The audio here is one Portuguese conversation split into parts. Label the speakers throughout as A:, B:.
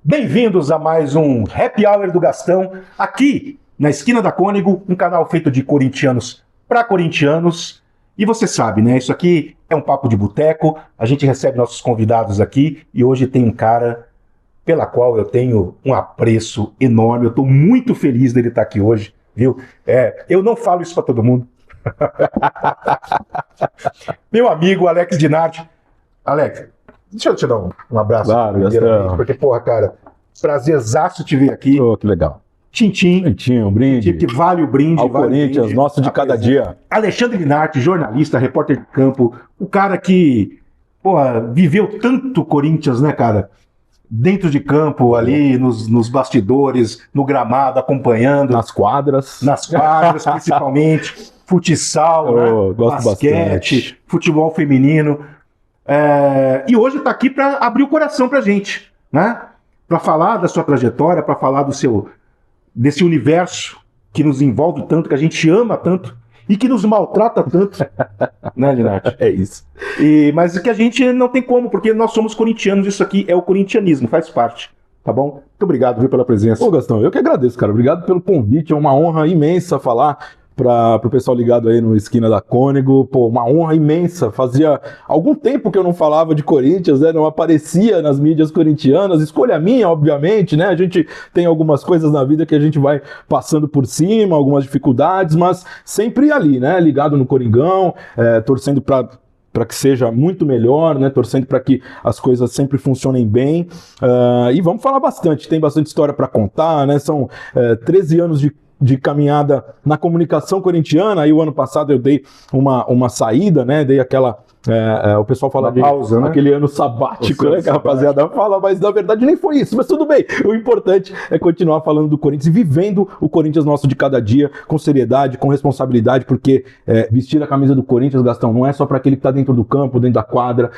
A: Bem-vindos a mais um Happy Hour do Gastão, aqui na Esquina da Cônego, um canal feito de corintianos para corintianos. E você sabe, né? Isso aqui é um papo de boteco, a gente recebe nossos convidados aqui e hoje tem um cara pela qual eu tenho um apreço enorme. Eu estou muito feliz dele estar aqui hoje, viu? Eu não falo isso para todo mundo. Meu amigo Alex Dinardi. Alex, deixa eu te dar um abraço.
B: Claro,
A: porque, porra, cara, prazerzaço te ver aqui.
B: Oh, que legal.
A: Tintim,
B: um brinde.
A: que vale o brinde.
B: Ao
A: vale
B: Corinthians,
A: brinde,
B: nosso de cada dia.
A: Alexandre Dinardi, jornalista, repórter de campo, o cara que, porra, viveu tanto Corinthians, né, cara? Dentro de campo, ali, nos bastidores, no gramado, acompanhando.
B: Nas quadras.
A: Principalmente. Futsal, né?
B: Gosto
A: basquete,
B: bastante.
A: Futebol feminino. E hoje está aqui para abrir o coração para a gente, né? Para falar da sua trajetória, para falar desse universo que nos envolve tanto, que a gente ama tanto e que nos maltrata tanto, né, Dinardi?
B: É isso.
A: Mas que a gente não tem como, porque nós somos corintianos, isso aqui é o corintianismo, faz parte, tá bom? Muito obrigado, viu, pela presença.
B: Ô, Gastão, eu que agradeço, cara. Obrigado pelo convite, é uma honra imensa falar para o pessoal ligado aí no Esquina da Cônego. Pô, uma honra imensa. Fazia algum tempo que eu não falava de Corinthians, né? Não aparecia nas mídias corintianas. Escolha minha, obviamente, né? A gente tem algumas coisas na vida que a gente vai passando por cima, algumas dificuldades, mas sempre ali, né? Ligado no Coringão, torcendo para que seja muito melhor, né? Torcendo para que as coisas sempre funcionem bem. E vamos falar bastante, tem bastante história para contar, né? São 13 anos de caminhada na comunicação corintiana. Aí o ano passado eu dei uma saída, né? Dei aquela... o pessoal fala de
A: pausa, né?
B: Aquele ano sabático, né? Que a rapaziada fala, mas na verdade nem foi isso. Mas tudo bem. O importante é continuar falando do Corinthians e vivendo o Corinthians nosso de cada dia com seriedade, com responsabilidade, porque vestir a camisa do Corinthians, Gastão, não é só para aquele que está dentro do campo, dentro da quadra,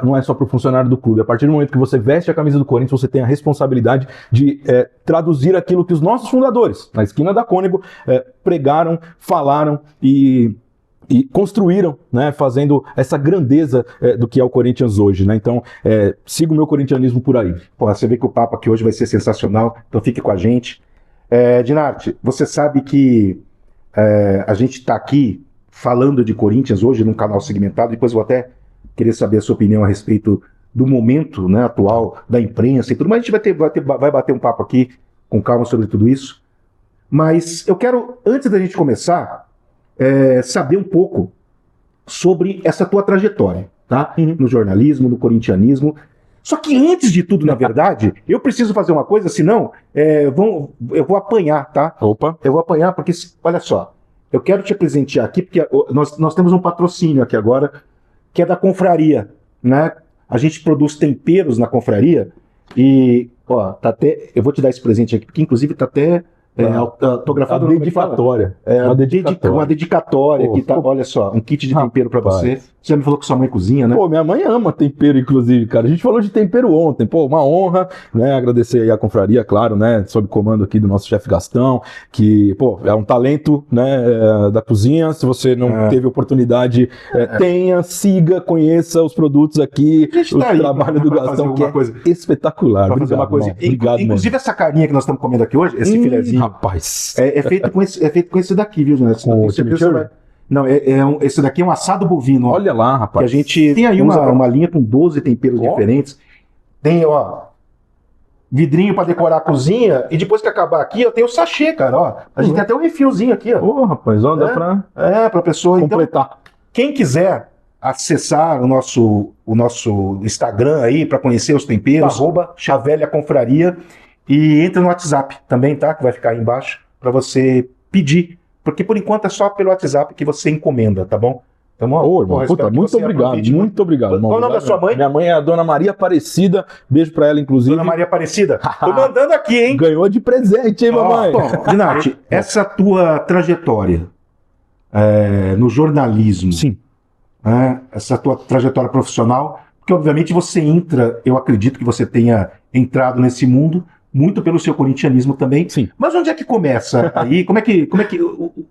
B: não é só para o funcionário do clube. A partir do momento que você veste a camisa do Corinthians, você tem a responsabilidade de traduzir aquilo que os nossos fundadores, na Esquina da Cônego, pregaram, falaram e construíram, né, fazendo essa grandeza do que é o Corinthians hoje, né? Então, siga o meu corintianismo por aí.
A: Porra, você vê que o papo aqui hoje vai ser sensacional, então fique com a gente. Dinardi, você sabe que a gente está aqui falando de Corinthians hoje num canal segmentado, depois eu vou até querer saber a sua opinião a respeito do momento, né, atual da imprensa e tudo, mas a gente vai bater um papo aqui com calma sobre tudo isso. Mas eu quero, antes da gente começar, saber um pouco sobre essa tua trajetória, tá? No jornalismo, no corintianismo. Só que antes de tudo, na verdade, eu preciso fazer uma coisa, senão eu vou apanhar, tá?
B: Opa!
A: Eu vou apanhar porque, olha só, eu quero te presentear aqui, porque nós temos um patrocínio aqui agora, que é da confraria, né? A gente produz temperos na confraria e, ó, tá até, eu vou te dar esse presente aqui, porque inclusive tá até... autografado,
B: uma dedicatória.
A: Uma dedicatória que tá, olha só, um kit de tempero pra você. Você já me falou que sua mãe cozinha, né?
B: Pô, minha mãe ama tempero, inclusive, cara. A gente falou de tempero ontem. Pô, uma honra, né? Agradecer aí a confraria, claro, né? Sob comando aqui do nosso chefe Gastão, que, pô, é um talento, né? Da cozinha. Se você não teve oportunidade, tenha, siga, conheça os produtos aqui. O
A: tá
B: trabalho do Gastão, que é espetacular.
A: Pra fazer uma coisa.
B: Obrigado,
A: inclusive, essa carninha que nós estamos comendo aqui hoje, esse filezinho.
B: Rapaz.
A: É feito com esse daqui, viu, Jonathan?
B: Com o chimichurri?
A: Não, esse daqui é um assado bovino.
B: Olha lá, rapaz.
A: Que a gente tem aí uma linha com 12 temperos diferentes. Tem, ó, vidrinho pra decorar a cozinha. E depois que acabar aqui, eu tenho o sachê, cara, ó. A gente tem até um refilzinho aqui, ó.
B: Ô, rapaz, ó, dá
A: pra pessoa
B: completar.
A: Então, quem quiser acessar o nosso Instagram aí para conhecer os temperos, @Chavelha Confraria, e entra no WhatsApp também, tá? Que vai ficar aí embaixo para você pedir, porque por enquanto é só pelo WhatsApp que você encomenda, tá bom? Então,
B: irmão, muito obrigado, muito obrigado.
A: Qual o nome da sua mãe?
B: Minha mãe é a Dona Maria Aparecida, beijo pra ela, inclusive.
A: Dona Maria Aparecida, tô mandando aqui, hein?
B: Ganhou de presente, hein, mamãe?
A: Dinardi, essa tua trajetória no jornalismo,
B: sim,
A: essa tua trajetória profissional, porque obviamente você entra, eu acredito que você tenha entrado nesse mundo muito pelo seu corintianismo também.
B: Sim.
A: Mas onde é que começa aí? Como é que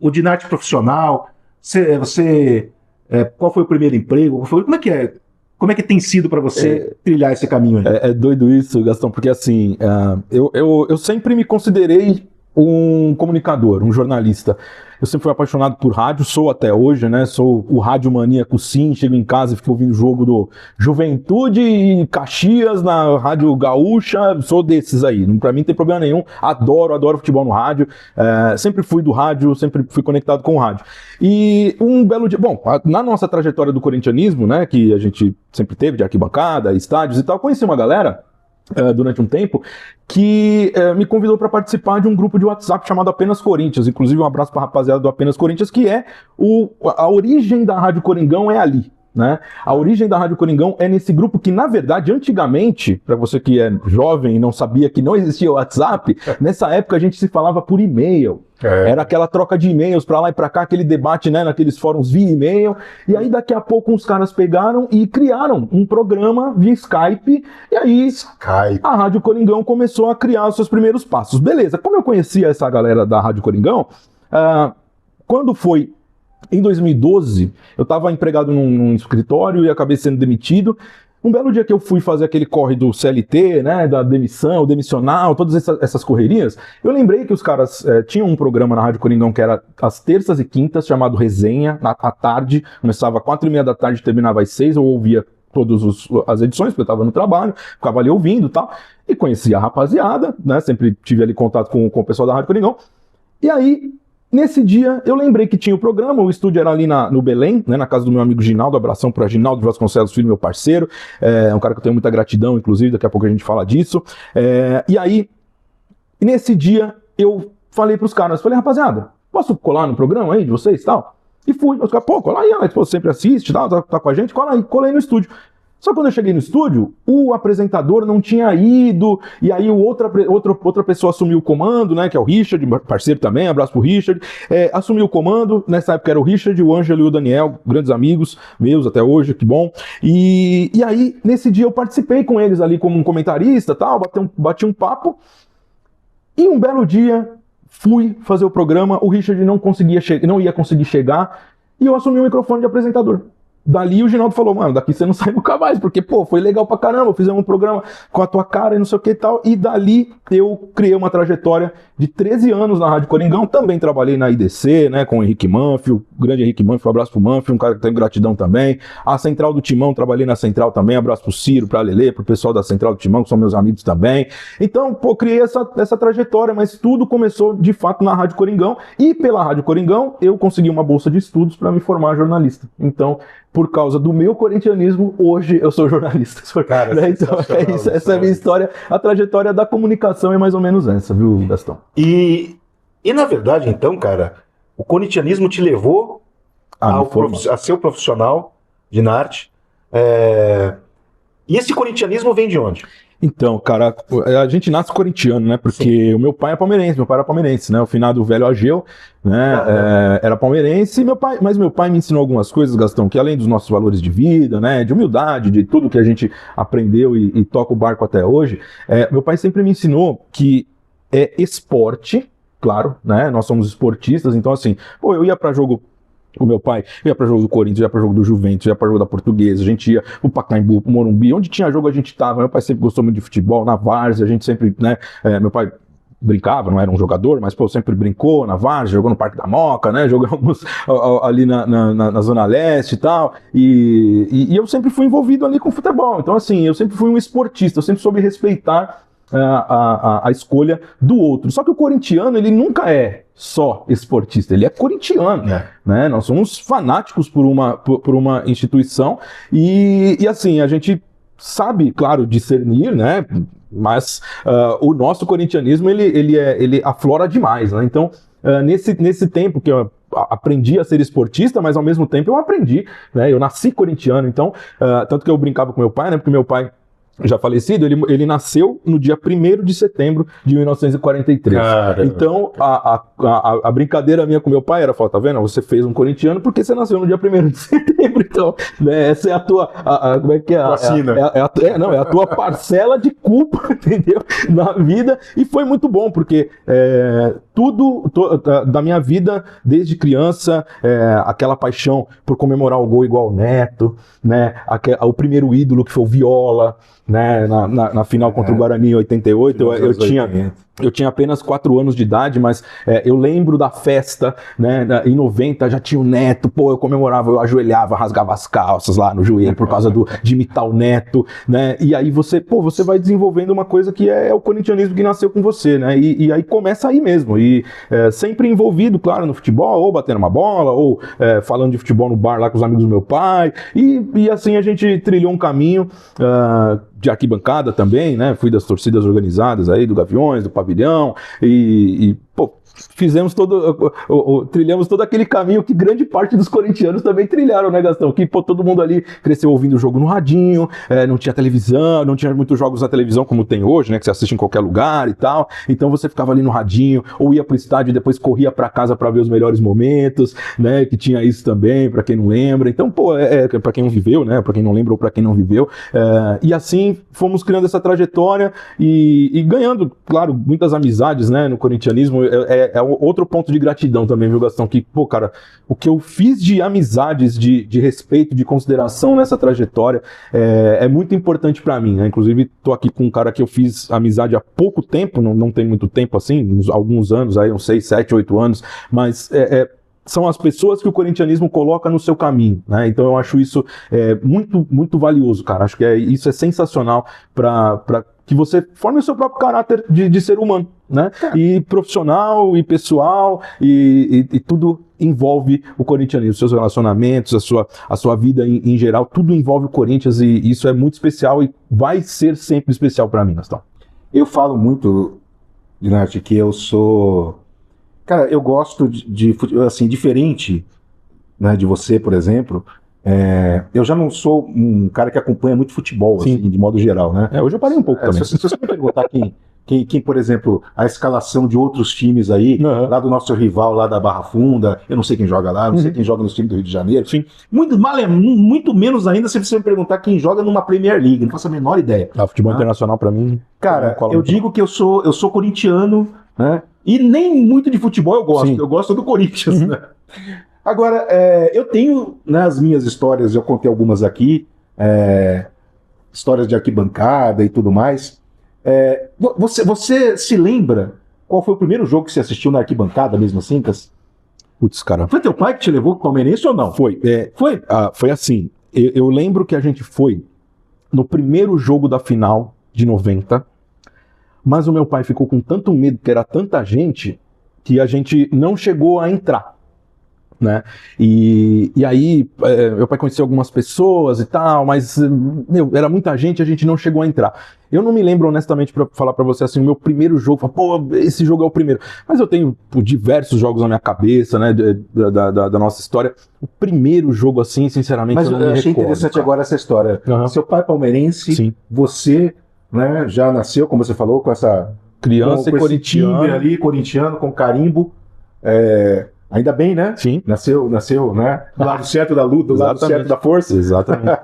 A: o Dinardi profissional, você qual foi o primeiro emprego? Como é que é? Como é que tem sido para você trilhar esse caminho aí?
B: É doido isso, Gastão, porque assim, eu sempre me considerei um comunicador, um jornalista. Eu sempre fui apaixonado por rádio, sou até hoje, né? Sou o rádio maníaco, sim. Chego em casa e fico ouvindo o jogo do Juventude e Caxias na Rádio Gaúcha. Sou desses aí. Pra mim não tem problema nenhum. Adoro futebol no rádio. Sempre fui do rádio, sempre fui conectado com o rádio. E um belo dia... Bom, na nossa trajetória do corintianismo, né? Que a gente sempre teve de arquibancada, estádios e tal, conheci uma galera durante um tempo, que me convidou para participar de um grupo de WhatsApp chamado Apenas Corinthians. Inclusive, um abraço para a rapaziada do Apenas Corinthians, que é a origem da Rádio Coringão é ali. Né? A origem da Rádio Coringão é nesse grupo que, na verdade, antigamente, para você que é jovem e não sabia que não existia o WhatsApp, nessa época a gente se falava por e-mail. Era aquela troca de e-mails para lá e para cá, aquele debate, né, naqueles fóruns via e-mail. E aí daqui a pouco uns caras pegaram e criaram um programa via Skype. E aí a Rádio Coringão começou a criar os seus primeiros passos. Beleza, como eu conhecia essa galera da Rádio Coringão, quando foi em 2012, eu estava empregado num escritório e acabei sendo demitido. Um belo dia que eu fui fazer aquele corre do CLT, né, da demissão, demissional, todas essas correrias, eu lembrei que os caras tinham um programa na Rádio Coringão que era às terças e quintas, chamado Resenha, à tarde, começava às 4h30 da tarde, terminava às 6, eu ouvia todas as edições, porque eu estava no trabalho, ficava ali ouvindo e tal, e conhecia a rapaziada, né, sempre tive ali contato com o pessoal da Rádio Coringão, e aí... Nesse dia, eu lembrei que tinha o programa, o estúdio era ali no Belém, né, na casa do meu amigo Ginaldo, abração para Ginaldo Vasconcelos Filho, meu parceiro, um cara que eu tenho muita gratidão, inclusive, daqui a pouco a gente fala disso. E aí, nesse dia, eu falei pros caras, rapaziada, posso colar no programa aí de vocês e tal? E fui, os caras, cola aí, Alex, você sempre assiste, tá com a gente, cola aí, colei no estúdio. Só que quando eu cheguei no estúdio, o apresentador não tinha ido, e aí outra pessoa assumiu o comando, né, que é o Richard, parceiro também, abraço pro Richard, assumiu o comando, nessa época era o Richard, o Ângelo e o Daniel, grandes amigos meus até hoje, que bom, e aí nesse dia eu participei com eles ali como um comentarista, tal, bati um papo, e um belo dia fui fazer o programa, o Richard não ia conseguir chegar, e eu assumi o microfone de apresentador. Dali o Ginaldo falou, mano, daqui você não sai nunca mais, porque, pô, foi legal pra caramba, fizemos um programa com a tua cara e não sei o que e tal, e dali eu criei uma trajetória de 13 anos na Rádio Coringão, também trabalhei na IDC, né, com o Henrique Manfio, o grande Henrique Manfio, um abraço pro Manfio, um cara que tem gratidão também, a Central do Timão, trabalhei na Central também, abraço pro Ciro, pra Lelê, pro pessoal da Central do Timão, que são meus amigos também, então, pô, criei essa trajetória, mas tudo começou, de fato, na Rádio Coringão, e pela Rádio Coringão, eu consegui uma bolsa de estudos para me formar jornalista, então, por causa do meu corintianismo, hoje eu sou jornalista.
A: Cara,
B: né? Então é isso, essa é a minha história. A trajetória da comunicação é mais ou menos essa, viu, Gastão?
A: E na verdade, então, cara, o corintianismo te levou a ser o profissional de arte. E esse corintianismo vem de onde?
B: Então, cara, a gente nasce corintiano, né? Porque Sim. O meu pai era palmeirense, né? O finado velho Ageu, né? Era palmeirense, mas meu pai me ensinou algumas coisas, Gastão, que além dos nossos valores de vida, né? De humildade, de tudo que a gente aprendeu e toca o barco até hoje, meu pai sempre me ensinou que esporte, claro, né? Nós somos esportistas, então assim, pô, eu ia pra jogo. O meu pai ia para jogo do Corinthians, ia para jogo do Juventus, ia para jogo da Portuguesa, a gente ia pro Pacaembu, pro Morumbi, onde tinha jogo a gente tava. Meu pai sempre gostou muito de futebol, na várzea, a gente sempre, né, meu pai brincava, não era um jogador, mas pô, sempre brincou na várzea, jogou no Parque da Moca, né, jogamos ali na Zona Leste e tal, e eu sempre fui envolvido ali com futebol, então assim, eu sempre fui um esportista, eu sempre soube respeitar a escolha do outro. Só que o corintiano, ele nunca é só esportista, ele é corintiano, né? Nós somos fanáticos por uma instituição e assim, a gente sabe, claro, discernir, né? Mas o nosso corintianismo, ele aflora demais, né? Então, nesse tempo que eu aprendi a ser esportista, mas ao mesmo tempo eu aprendi, né? Eu nasci corintiano, então, tanto que eu brincava com meu pai, né? Porque meu pai já falecido, ele nasceu no dia 1º de setembro de 1943.
A: Caramba.
B: Então, a brincadeira minha com meu pai era, falar, tá vendo? Você fez um corintiano porque você nasceu no dia 1º de setembro. Então, né, essa é a tua... como é que é? É a tua parcela de culpa, entendeu? Na vida. E foi muito bom, porque tudo da minha vida, desde criança, aquela paixão por comemorar o gol igual o Neto, né? O primeiro ídolo que foi o Viola, né, na final contra o Guarani em 88, eu tinha apenas 4 anos de idade, mas eu lembro da festa, né, em 90 já tinha o Neto, eu comemorava, eu ajoelhava, rasgava as calças lá no joelho por causa de imitar o Neto, né, e aí você vai desenvolvendo uma coisa que é o corintianismo que nasceu com você, né, e aí começa aí mesmo, e sempre envolvido, claro, no futebol, ou batendo uma bola, ou falando de futebol no bar lá com os amigos do meu pai, e assim a gente trilhou um caminho de arquibancada também, né? Fui das torcidas organizadas aí, do Gaviões, do Pavilhão, fizemos trilhamos todo aquele caminho que grande parte dos corintianos também trilharam, né, Gastão? Que todo mundo ali cresceu ouvindo o jogo no radinho, não tinha televisão, não tinha muitos jogos na televisão como tem hoje, né? Que você assiste em qualquer lugar e tal. Então você ficava ali no radinho, ou ia pro estádio e depois corria pra casa pra ver os melhores momentos, né? Que tinha isso também, pra quem não lembra. Então, pra quem não viveu, né? Pra quem não lembra ou pra quem não viveu. E assim fomos criando essa trajetória e ganhando, claro, muitas amizades, né? No corintianismo. É outro ponto de gratidão também, viu, Gastão? Que, cara, o que eu fiz de amizades, de respeito, de consideração nessa trajetória é muito importante pra mim, né? Inclusive, tô aqui com um cara que eu fiz amizade há pouco tempo, não tem muito tempo assim, alguns anos aí, uns 6, 7, 8 anos, mas são as pessoas que o corintianismo coloca no seu caminho, né? Então eu acho isso muito, muito valioso, cara. Acho que isso é sensacional para que você forme o seu próprio caráter de ser humano, né? E profissional, e pessoal, e tudo envolve o corintianismo, seus relacionamentos, a sua vida em geral, tudo envolve o Corinthians e isso é muito especial e vai ser sempre especial para mim, Gastão.
A: Eu falo muito, Dinarte, que eu sou... Cara, eu gosto assim, diferente, né, de você, por exemplo. Eu já não sou um cara que acompanha muito futebol, assim, de modo geral, né?
B: Hoje eu parei um pouco também.
A: Se você me perguntar quem, por exemplo, a escalação de outros times aí, lá do nosso rival, lá da Barra Funda, eu não sei quem joga lá, não sei quem joga nos times do Rio de Janeiro.
B: Sim.
A: Muito menos ainda se você me perguntar quem joga numa Premier League, não faço a menor ideia.
B: Futebol internacional pra mim...
A: Cara, eu digo que eu sou corintiano, né? E nem muito de futebol eu gosto. Sim. Eu gosto do Corinthians, né? Agora, eu tenho, né, as minhas histórias, eu contei algumas aqui, histórias de arquibancada e tudo mais. Você se lembra qual foi o primeiro jogo que você assistiu na arquibancada mesmo assim, Cas?
B: Putz, cara.
A: Foi teu pai que te levou pro palmeirense ou não?
B: Foi.
A: Foi?
B: Foi assim, eu lembro que a gente foi no primeiro jogo da final de 90, mas o meu pai ficou com tanto medo, que era tanta gente, que a gente não chegou a entrar, né? E aí, meu pai conhecia algumas pessoas e tal, mas, era muita gente, a gente não chegou a entrar. Eu não me lembro, honestamente, pra falar pra você assim, o meu primeiro jogo, esse jogo é o primeiro. Mas eu tenho diversos jogos na minha cabeça, né, da nossa história. O primeiro jogo, assim, sinceramente,
A: mas
B: eu não me recordo.
A: Mas eu achei interessante agora essa história. Seu pai palmeirense, sim. Você... né, já nasceu, como você falou, com essa
B: criança
A: com
B: e corintiano
A: ali, corintiano, com carimbo. Ainda bem, né?
B: Sim.
A: Nasceu, né? Do lado certo da luta, do lado certo da força.
B: Exatamente.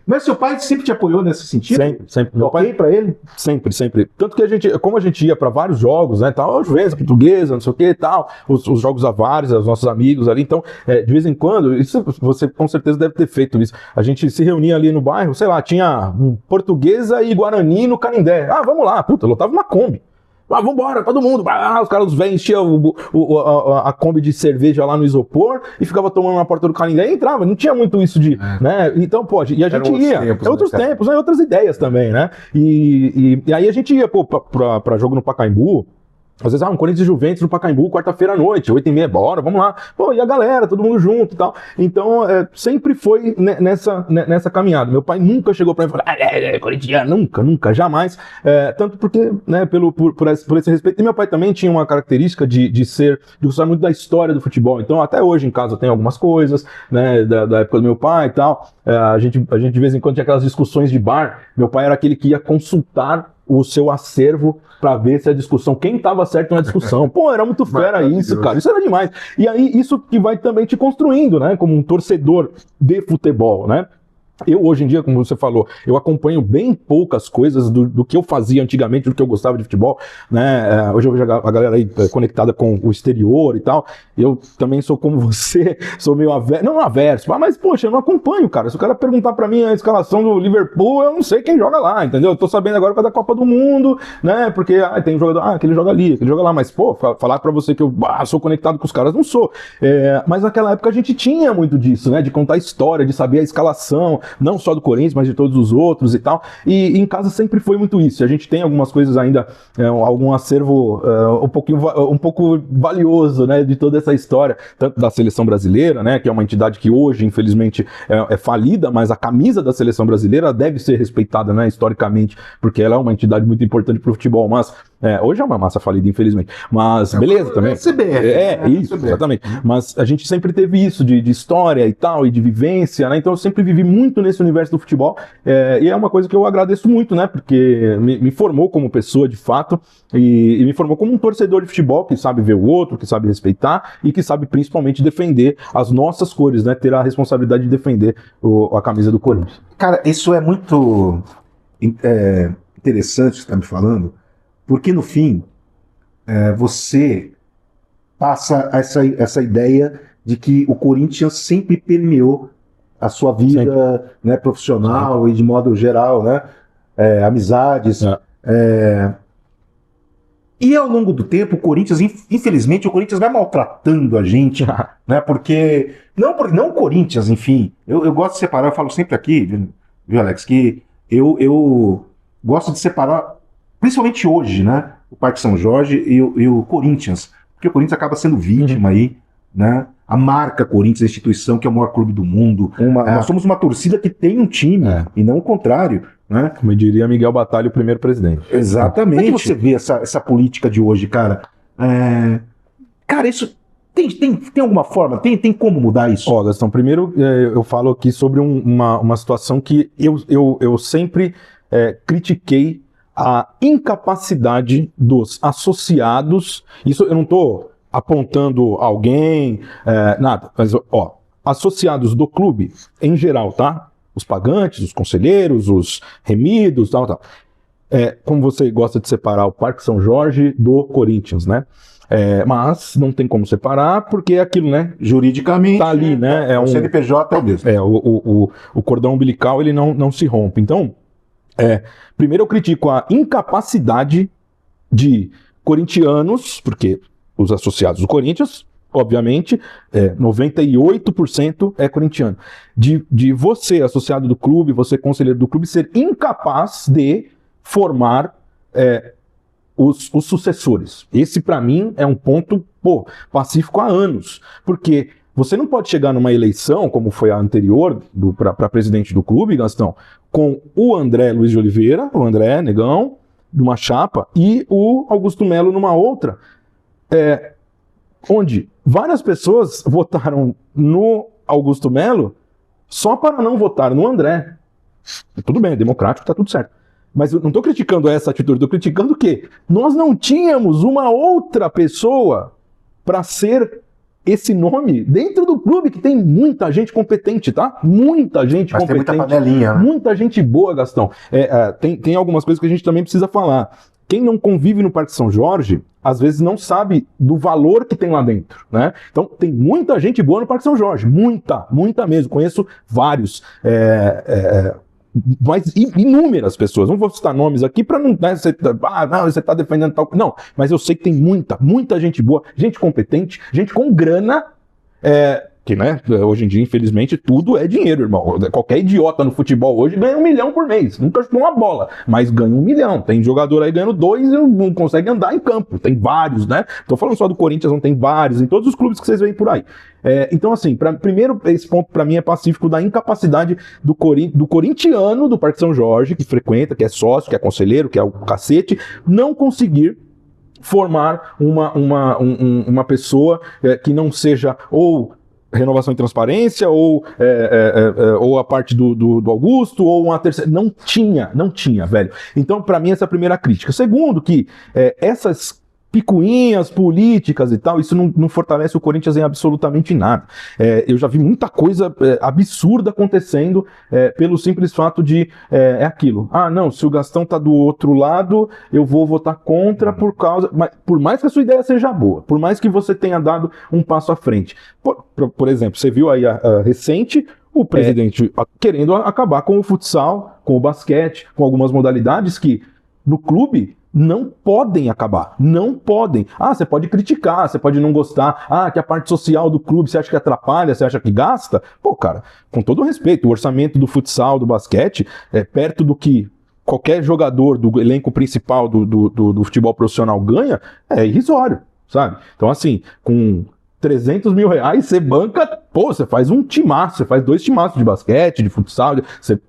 A: Mas seu pai sempre te apoiou nesse sentido?
B: Sempre.
A: Meu pai para ele?
B: Sempre. Tanto que como a gente ia para vários jogos, né, tal, Juventus, Portuguesa, não sei o que, tal, os jogos avares, os nossos amigos ali, então, de vez em quando, isso você com certeza deve ter feito isso. A gente se reunia ali no bairro, sei lá, tinha Portuguesa e Guarani no Canindé. Vamos lá, lotava uma Kombi. Vambora, todo mundo. Os caras velhos enchiam a Kombi de cerveja lá no isopor e ficava tomando na porta do Canindé e entrava. Não tinha muito isso de... né? Então, e a gente ia. Outros tempos, né? Outras ideias também, né? E aí a gente ia, pra jogo no Pacaembu. Às vezes, um Corinthians e Juventus no Pacaembu, quarta-feira à noite, 8h30, bora, vamos lá. E a galera, todo mundo junto e tal. Então, sempre foi nessa caminhada. Meu pai nunca chegou pra mim e falou, corintiano, nunca, jamais. Tanto porque, né, por esse respeito. E meu pai também tinha uma característica de gostar muito da história do futebol. Então, até hoje em casa tem algumas coisas, né, da época do meu pai e tal. a gente de vez em quando tinha aquelas discussões de bar. Meu pai era aquele que ia consultar o seu acervo para ver se a discussão, quem estava certo na discussão. Pô, era muito fera isso, cara. Isso era demais. E aí, isso que vai também te construindo, né? Como um torcedor de futebol, né? Eu, hoje em dia, como você falou, eu acompanho bem poucas coisas do que eu fazia antigamente, do que eu gostava de futebol, né? Hoje eu vejo a galera aí conectada com o exterior e tal. Eu também sou como você, sou meio averso, não averso, mas poxa, eu não acompanho, cara. Se o cara perguntar pra mim a escalação do Liverpool, eu não sei quem joga lá, entendeu? Eu tô sabendo agora da Copa do Mundo, né? Porque tem um jogador, aquele joga ali, aquele joga lá, mas pô, falar pra você que eu sou conectado com os caras, não sou. Mas naquela época a gente tinha muito disso, né? De contar história, de saber a escalação, não só do Corinthians, mas de todos os outros e tal. E em casa sempre foi muito isso. A gente tem algumas coisas ainda, algum acervo um pouco valioso, né, de toda essa história, tanto da seleção brasileira, né, que é uma entidade que hoje, infelizmente, é falida, mas a camisa da seleção brasileira deve ser respeitada, né, historicamente, porque ela é uma entidade muito importante para o futebol, mas hoje é uma massa falida, infelizmente. Mas beleza também. Isso, exatamente. Mas a gente sempre teve isso de história e tal, e de vivência, né? Então eu sempre vivi muito nesse universo do futebol, e é uma coisa que eu agradeço muito, né? Porque me formou como pessoa, de fato, e me formou como um torcedor de futebol que sabe ver o outro, que sabe respeitar e que sabe principalmente defender as nossas cores, né? Ter a responsabilidade de defender a camisa do Corinthians.
A: Cara, isso é muito interessante o que você está me falando, porque no fim você passa essa ideia de que o Corinthians sempre permeou a sua vida, né, profissional e de modo geral, né, amizades. E ao longo do tempo, o Corinthians, infelizmente, o Corinthians vai maltratando a gente, né, porque não o Corinthians, enfim, eu gosto de separar, eu falo sempre aqui, viu, Alex, que eu gosto de separar, principalmente hoje, né, o Parque São Jorge e o Corinthians, porque o Corinthians acaba sendo vítima aí, né? A marca Corinthians, a instituição que é o maior clube do mundo. Nós somos uma torcida que tem um time, e não o contrário, né?
B: Como diria Miguel Batalha, o primeiro presidente.
A: Exatamente. Como é que você vê essa política de hoje, cara? Cara, isso tem alguma forma? Tem como mudar isso?
B: Ó, Gastão, primeiro eu falo aqui sobre uma situação que eu sempre critiquei a incapacidade dos associados. Isso eu não estou apontando alguém, nada, mas ó, associados do clube em geral, tá? Os pagantes, os conselheiros, os remidos, tal. Como você gosta de separar o Parque São Jorge do Corinthians, né? Mas não tem como separar, porque é aquilo, né?
A: Juridicamente.
B: Tá ali, né?
A: O CNPJ é o mesmo.
B: O cordão umbilical, ele não se rompe. Então, primeiro eu critico a incapacidade de corintianos, porque os associados do Corinthians, obviamente, 98% é corintiano. De você, associado do clube, você, conselheiro do clube, ser incapaz de formar os sucessores. Esse, para mim, é um ponto pacífico há anos. Porque você não pode chegar numa eleição, como foi a anterior, para presidente do clube, Gastão, com o André Luiz de Oliveira, o André Negão, numa chapa, e o Augusto Melo numa outra, onde várias pessoas votaram no Augusto Melo só para não votar no André. Tudo bem, é democrático, tá tudo certo. Mas eu não estou criticando essa atitude, estou criticando que nós não tínhamos uma outra pessoa para ser esse nome dentro do clube, que tem muita gente competente, tá? Muita gente competente.
A: Tem muita panelinha, né?
B: Muita gente boa, Gastão. Tem algumas coisas que a gente também precisa falar. Quem não convive no Parque São Jorge, às vezes não sabe do valor que tem lá dentro, né? Então, tem muita gente boa no Parque São Jorge. Muita mesmo. Conheço vários. Mas inúmeras pessoas. Não vou citar nomes aqui para não, né, você está defendendo tal. Não, mas eu sei que tem muita gente boa, gente competente, gente com grana, que, né, hoje em dia, infelizmente, tudo é dinheiro, irmão. Qualquer idiota no futebol hoje ganha 1 milhão por mês. Nunca chutou uma bola, mas ganha 1 milhão. Tem jogador aí ganhando 2 e não consegue andar em campo. Tem vários, né? Tô falando só do Corinthians, não tem vários, em todos os clubes que vocês veem por aí. Então, assim, primeiro, esse ponto para mim é pacífico da incapacidade do corintiano do Parque São Jorge, que frequenta, que é sócio, que é conselheiro, que é o cacete, não conseguir formar uma pessoa que não seja ou renovação e transparência, ou a parte do Augusto, ou uma terceira. Não tinha, velho. Então, para mim, essa é a primeira crítica. Segundo, que essas picuinhas políticas e tal, isso não fortalece o Corinthians em absolutamente nada. Eu já vi muita coisa absurda acontecendo pelo simples fato de aquilo. Ah, não, se o Gastão tá do outro lado, eu vou votar contra por mais que a sua ideia seja boa, por mais que você tenha dado um passo à frente. Por exemplo, você viu aí a recente, o presidente querendo acabar com o futsal, com o basquete, com algumas modalidades que no clube não podem acabar, não podem. Ah, você pode criticar, você pode não gostar, que a parte social do clube você acha que atrapalha, você acha que gasta? Pô, cara, com todo respeito, o orçamento do futsal, do basquete, é perto do que qualquer jogador do elenco principal do futebol profissional ganha, é irrisório, sabe? Então, assim, com 300 mil reais, você banca, você faz um timaço, você faz 2 timaços de basquete, de futsal,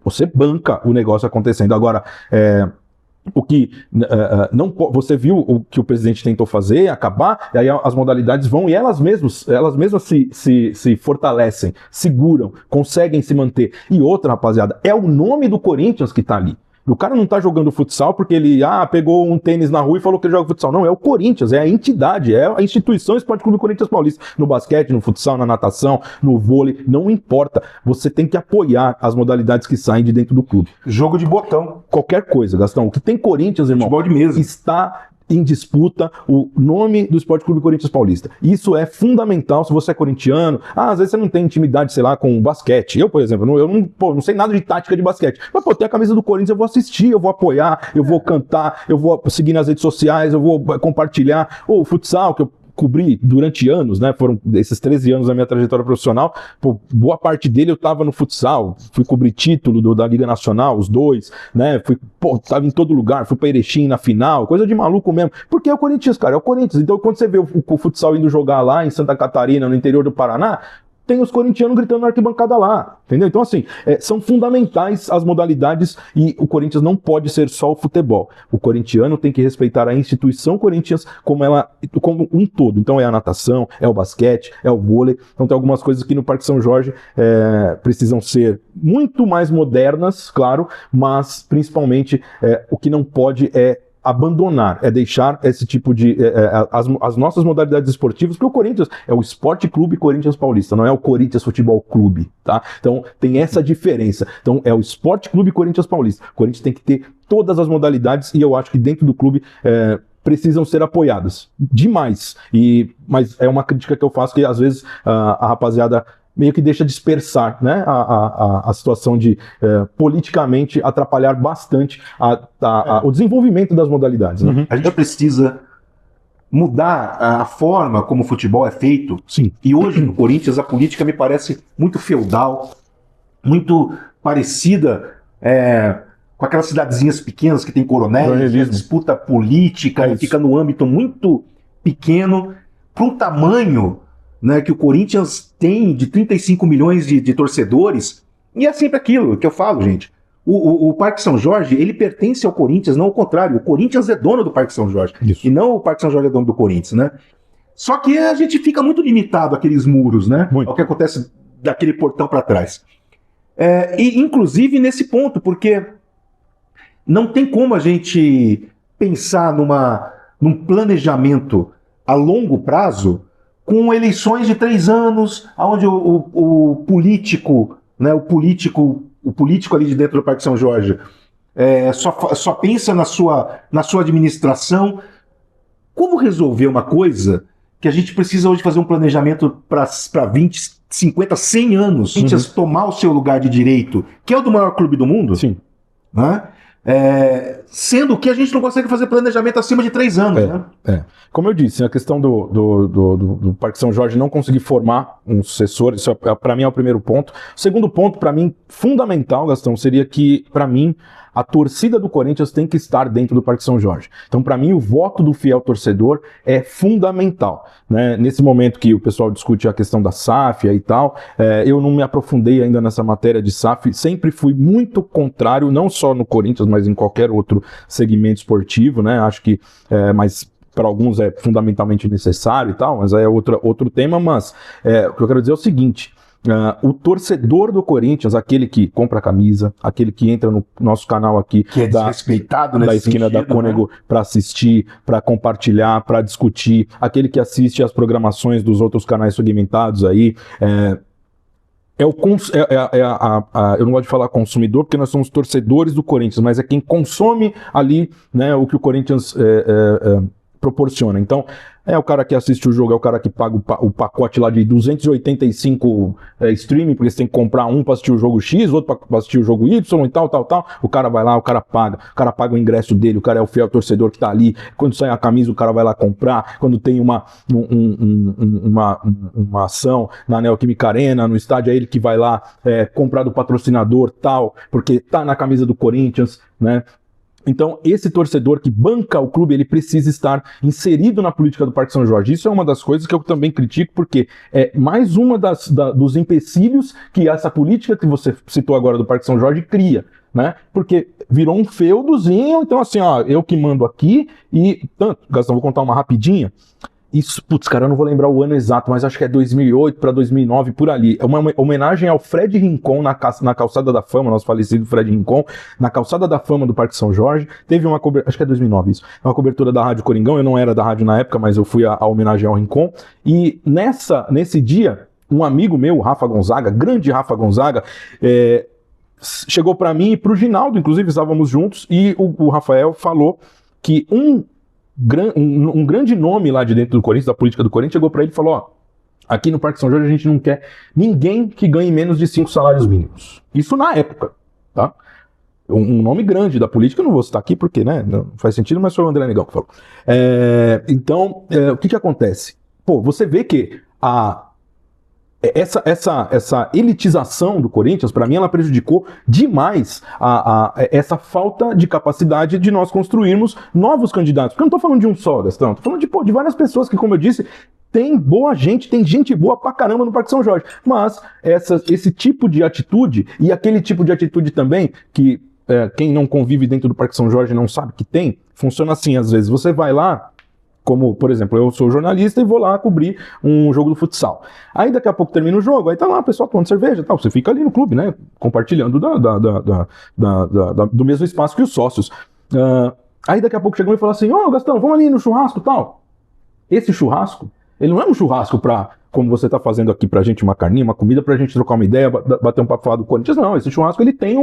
B: você banca o negócio acontecendo. Agora, o que você viu o que o presidente tentou fazer, acabar, e aí as modalidades vão e elas mesmas se fortalecem, seguram, conseguem se manter. E outra, rapaziada, é o nome do Corinthians que tá ali. O cara não tá jogando futsal porque ele pegou um tênis na rua e falou que ele joga futsal. Não, é o Corinthians, é a entidade, é a instituição Esporte Clube Corinthians Paulista. No basquete, no futsal, na natação, no vôlei, não importa. Você tem que apoiar as modalidades que saem de dentro do clube.
A: Jogo de botão.
B: Qualquer coisa, Gastão. O que tem Corinthians, irmão,
A: futebol de mesa,
B: está em disputa o nome do Esporte Clube Corinthians Paulista. Isso é fundamental se você é corintiano. Às vezes você não tem intimidade, sei lá, com basquete. Eu, por exemplo, não sei nada de tática de basquete. Mas, tem a camisa do Corinthians, eu vou assistir, eu vou apoiar, eu vou cantar, eu vou seguir nas redes sociais, eu vou compartilhar. O futsal, que eu cobri durante anos, né? Foram esses 13 anos da minha trajetória profissional. Boa parte dele eu tava no futsal, fui cobrir título da Liga Nacional, os 2, né? Tava em todo lugar, fui pra Erechim na final, coisa de maluco mesmo. Porque é o Corinthians, cara, é o Corinthians. Então quando você vê o futsal indo jogar lá em Santa Catarina, no interior do Paraná, tem os corintianos gritando na arquibancada lá, entendeu? Então, assim, são fundamentais as modalidades e o Corinthians não pode ser só o futebol. O corintiano tem que respeitar a instituição Corinthians como um todo. Então, é a natação, é o basquete, é o vôlei. Então, tem algumas coisas que no Parque São Jorge precisam ser muito mais modernas, claro, mas, principalmente, o que não pode abandonar, deixar esse tipo de as nossas modalidades esportivas, porque o Corinthians é o Esporte Clube Corinthians Paulista, não é o Corinthians Futebol Clube, tá? Então tem essa diferença. Então é o Esporte Clube Corinthians Paulista. O Corinthians tem que ter todas as modalidades e eu acho que dentro do clube precisam ser apoiadas demais. Mas é uma crítica que eu faço que às vezes a rapaziada meio que deixa dispersar, né, a situação de politicamente atrapalhar bastante o desenvolvimento das modalidades. Né?
A: Uhum. A gente precisa mudar a forma como o futebol é feito.
B: Sim.
A: E hoje no Corinthians a política me parece muito feudal, muito parecida com aquelas cidadezinhas pequenas que tem coronéis, disputa política, fica no âmbito muito pequeno para um tamanho, né, que o Corinthians tem de 35 milhões de torcedores, e é sempre aquilo que eu falo, gente. O Parque São Jorge, ele pertence ao Corinthians, não ao contrário. O Corinthians é dono do Parque São Jorge.
B: Isso.
A: E não o Parque São Jorge é dono do Corinthians, né? Só que a gente fica muito limitado àqueles muros, né?
B: Muito.
A: Ao que acontece daquele portão para trás. E inclusive nesse ponto, porque não tem como a gente pensar num planejamento a longo prazo com eleições de 3 anos, onde o político, né, o político ali de dentro do Parque São Jorge só pensa na sua administração. Como resolver uma coisa que a gente precisa hoje fazer um planejamento para 20, 50, 100 anos, tomar o seu lugar de direito, que é o do maior clube do mundo?
B: Sim.
A: Né? Sendo que a gente não consegue fazer planejamento acima de 3 anos. Né?
B: Como eu disse, a questão do Parque São Jorge não conseguir formar um sucessor, isso para mim é o primeiro ponto. O segundo ponto, para mim, fundamental, Gastão, seria que, para mim, a torcida do Corinthians tem que estar dentro do Parque São Jorge. Então, para mim, o voto do fiel torcedor é fundamental. Né? Nesse momento que o pessoal discute a questão da SAF e tal, eu não me aprofundei ainda nessa matéria de SAF, sempre fui muito contrário, não só no Corinthians, mas em qualquer outro segmento esportivo, né? Acho que, mas para alguns é fundamentalmente necessário e tal, mas aí é outro tema, mas o que eu quero dizer é o seguinte, o torcedor do Corinthians, aquele que compra a camisa, aquele que entra no nosso canal aqui,
A: que é desrespeitado
B: da esquina da Cônego, né, para assistir, para compartilhar, para discutir, aquele que assiste as programações dos outros canais segmentados aí, eu não gosto de falar consumidor, porque nós somos torcedores do Corinthians, mas é quem consome ali, né, o que o Corinthians proporciona. Então, é o cara que assiste o jogo, é o cara que paga o pacote lá de 285 streaming, porque você tem que comprar um para assistir o jogo X, outro para assistir o jogo Y e tal. O cara vai lá, o cara paga o ingresso dele, o cara é o fiel torcedor que tá ali. Quando sai a camisa, o cara vai lá comprar. Quando tem uma ação na Neoquímica Arena, no estádio, é ele que vai lá comprar do patrocinador tal, porque tá na camisa do Corinthians, né? Então, esse torcedor que banca o clube, ele precisa estar inserido na política do Parque São Jorge. Isso é uma das coisas que eu também critico, porque é mais uma dos empecilhos que essa política que você citou agora do Parque São Jorge cria, né? Porque virou um feudozinho, então assim, eu que mando aqui e... Gastão, vou contar uma rapidinha. Isso, putz, cara, eu não vou lembrar o ano exato, mas acho que é 2008 para 2009, por ali. É uma homenagem ao Fred Rincon na Calçada da Fama, nosso falecido Fred Rincon, na Calçada da Fama do Parque São Jorge. Teve uma cobertura, acho que é 2009 isso, uma cobertura da Rádio Coringão. Eu não era da rádio na época, mas eu fui à homenagem ao Rincon. E nesse dia, um amigo meu, Rafa Gonzaga, grande Rafa Gonzaga, chegou para mim e para o Ginaldo, inclusive estávamos juntos, e o Rafael falou que um grande nome lá de dentro do Corinthians, da política do Corinthians, chegou para ele e falou, aqui no Parque São Jorge a gente não quer ninguém que ganhe menos de 5 salários mínimos. Isso na época, tá? Um nome grande da política, eu não vou citar aqui porque, né, não faz sentido, mas foi o André Negão que falou. Então, o que acontece? Pô, você vê que essa elitização do Corinthians, para mim, ela prejudicou demais essa falta de capacidade de nós construirmos novos candidatos. Porque eu não estou falando de um só, Gastão, estou falando de várias pessoas que, como eu disse, tem boa gente, tem gente boa pra caramba no Parque São Jorge. Mas esse tipo de atitude, e aquele tipo de atitude também, que quem não convive dentro do Parque São Jorge não sabe que tem, funciona assim, às vezes. Você vai lá, como, por exemplo, eu sou jornalista e vou lá cobrir um jogo do futsal. Aí daqui a pouco termina o jogo, aí tá lá o pessoal tomando cerveja e tal. Você fica ali no clube, né? Compartilhando do mesmo espaço que os sócios. Aí daqui a pouco chegam e falam assim, Gastão, vamos ali no churrasco e tal. Esse churrasco, ele não é um churrasco pra, como você tá fazendo aqui pra gente, uma carninha, uma comida pra gente trocar uma ideia, bater um papo, falar do Corinthians. Não, esse churrasco ele tem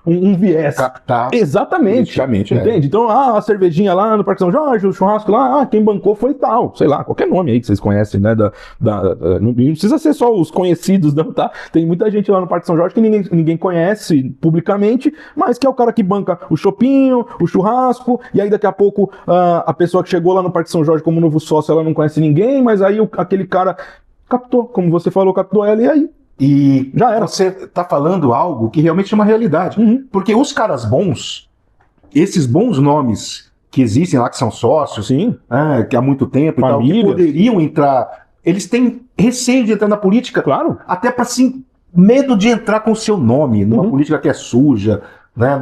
B: um viés.
A: Captar.
B: Exatamente. Entende? Então, a cervejinha lá no Parque São Jorge, o churrasco lá, quem bancou foi tal. Sei lá, qualquer nome aí que vocês conhecem, né? Não precisa ser só os conhecidos, não, tá? Tem muita gente lá no Parque São Jorge que ninguém conhece publicamente, mas que é o cara que banca o chopinho, o churrasco, e aí daqui a pouco a pessoa que chegou lá no Parque São Jorge como novo sócio, ela não conhece ninguém, mas aí aquele cara captou, como você falou, captou ela e aí
A: e já era. Você tá falando algo que realmente é uma realidade. Porque os caras bons, esses bons nomes que existem lá, que são sócios,
B: sim,
A: que há muito tempo
B: família,
A: e tal, que poderiam entrar, eles têm receio de entrar na política,
B: claro,
A: até para assim, medo de entrar com o seu nome, numa política que é suja, né,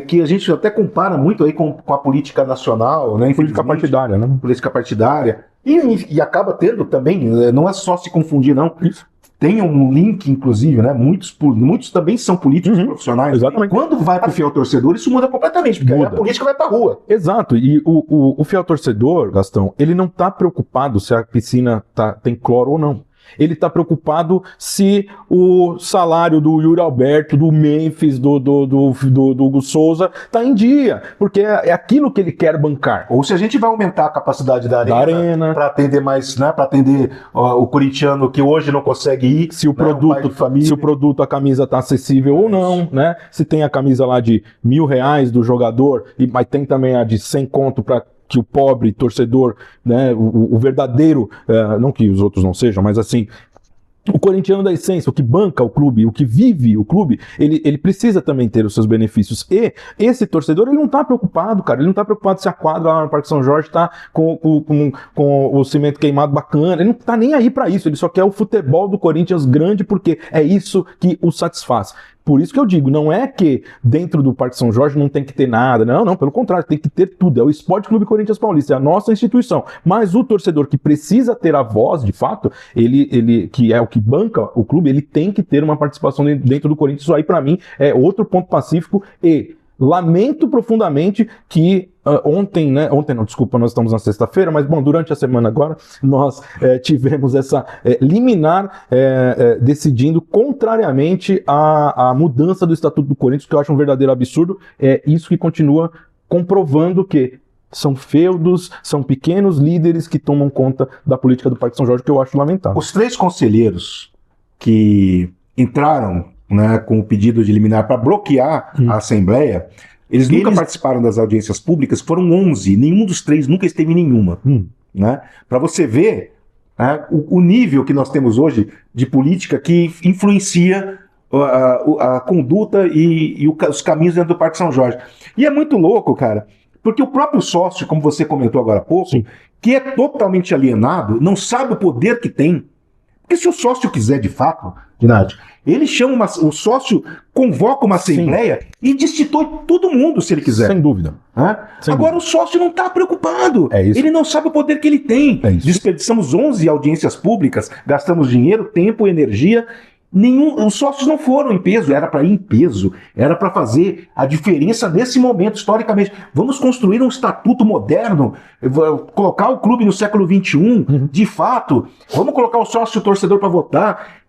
A: que a gente até compara muito aí com a política nacional, né,
B: política partidária, né?
A: Política partidária. E acaba tendo também, não é só se confundir, não.
B: Isso.
A: Tem um link, inclusive, né? Muitos também são políticos profissionais.
B: Exatamente.
A: Quando vai para o fiel torcedor, isso muda completamente, porque aí a política vai para a rua.
B: Exato. E o fiel torcedor, Gastão, ele não está preocupado se a piscina tem cloro ou não. Ele está preocupado se o salário do Yuri Alberto, do Memphis, do Hugo Souza está em dia, porque é aquilo que ele quer bancar.
A: Ou se a gente vai aumentar a capacidade da arena para atender mais, né, para atender o corintiano que hoje não consegue ir,
B: se o produto, a camisa está acessível ou não, né? Se tem a camisa lá de R$1.000 do jogador, mas tem também a de 100 conto para que o pobre torcedor, né, o verdadeiro, não que os outros não sejam, mas assim, o corintiano da essência, o que banca o clube, o que vive o clube, ele precisa também ter os seus benefícios. E esse torcedor, ele não tá preocupado, cara, ele não tá preocupado se a quadra lá no Parque São Jorge tá com o cimento queimado bacana, ele não tá nem aí para isso, ele só quer o futebol do Corinthians grande, porque é isso que o satisfaz. por isso que eu digo, não é que dentro do Parque São Jorge não tem que ter nada, não, pelo contrário, tem que ter tudo, é o Esporte Clube Corinthians Paulista, é a nossa instituição, mas o torcedor que precisa ter a voz, de fato, ele que é o que banca o clube, ele tem que ter uma participação dentro do Corinthians. Isso aí para mim é outro ponto pacífico e lamento profundamente que ontem não, desculpa, nós estamos na sexta-feira, mas bom, durante a semana agora nós tivemos essa liminar decidindo contrariamente à mudança do Estatuto do Corinthians, que eu acho um verdadeiro absurdo. É isso que continua comprovando que são feudos, são pequenos líderes que tomam conta da política do Parque São Jorge, que eu acho lamentável.
A: Os 3 conselheiros que entraram, né, com o pedido de liminar para bloquear a Assembleia, eles nunca participaram das audiências públicas, foram 11, nenhum dos 3 nunca esteve em nenhuma. Né? Para você ver, né, o nível que nós temos hoje de política que influencia a conduta e os caminhos dentro do Parque São Jorge. E é muito louco, cara, porque o próprio sócio, como você comentou agora há pouco, sim, que é totalmente alienado, não sabe o poder que tem. Porque se o sócio quiser de fato, Dinardi, ele chama o sócio convoca uma assembleia, sim, e destitui todo mundo se ele quiser.
B: Sem dúvida.
A: Sem Agora dúvida. O sócio não está preocupado. Ele não sabe o poder que ele tem. Desperdiçamos 11 audiências públicas, gastamos dinheiro, tempo, energia. Os sócios não foram em peso, era para ir em peso, era para fazer a diferença nesse momento, historicamente. Vamos construir um estatuto moderno, colocar o clube no século XXI, de fato, vamos colocar o sócio torcedor para votar.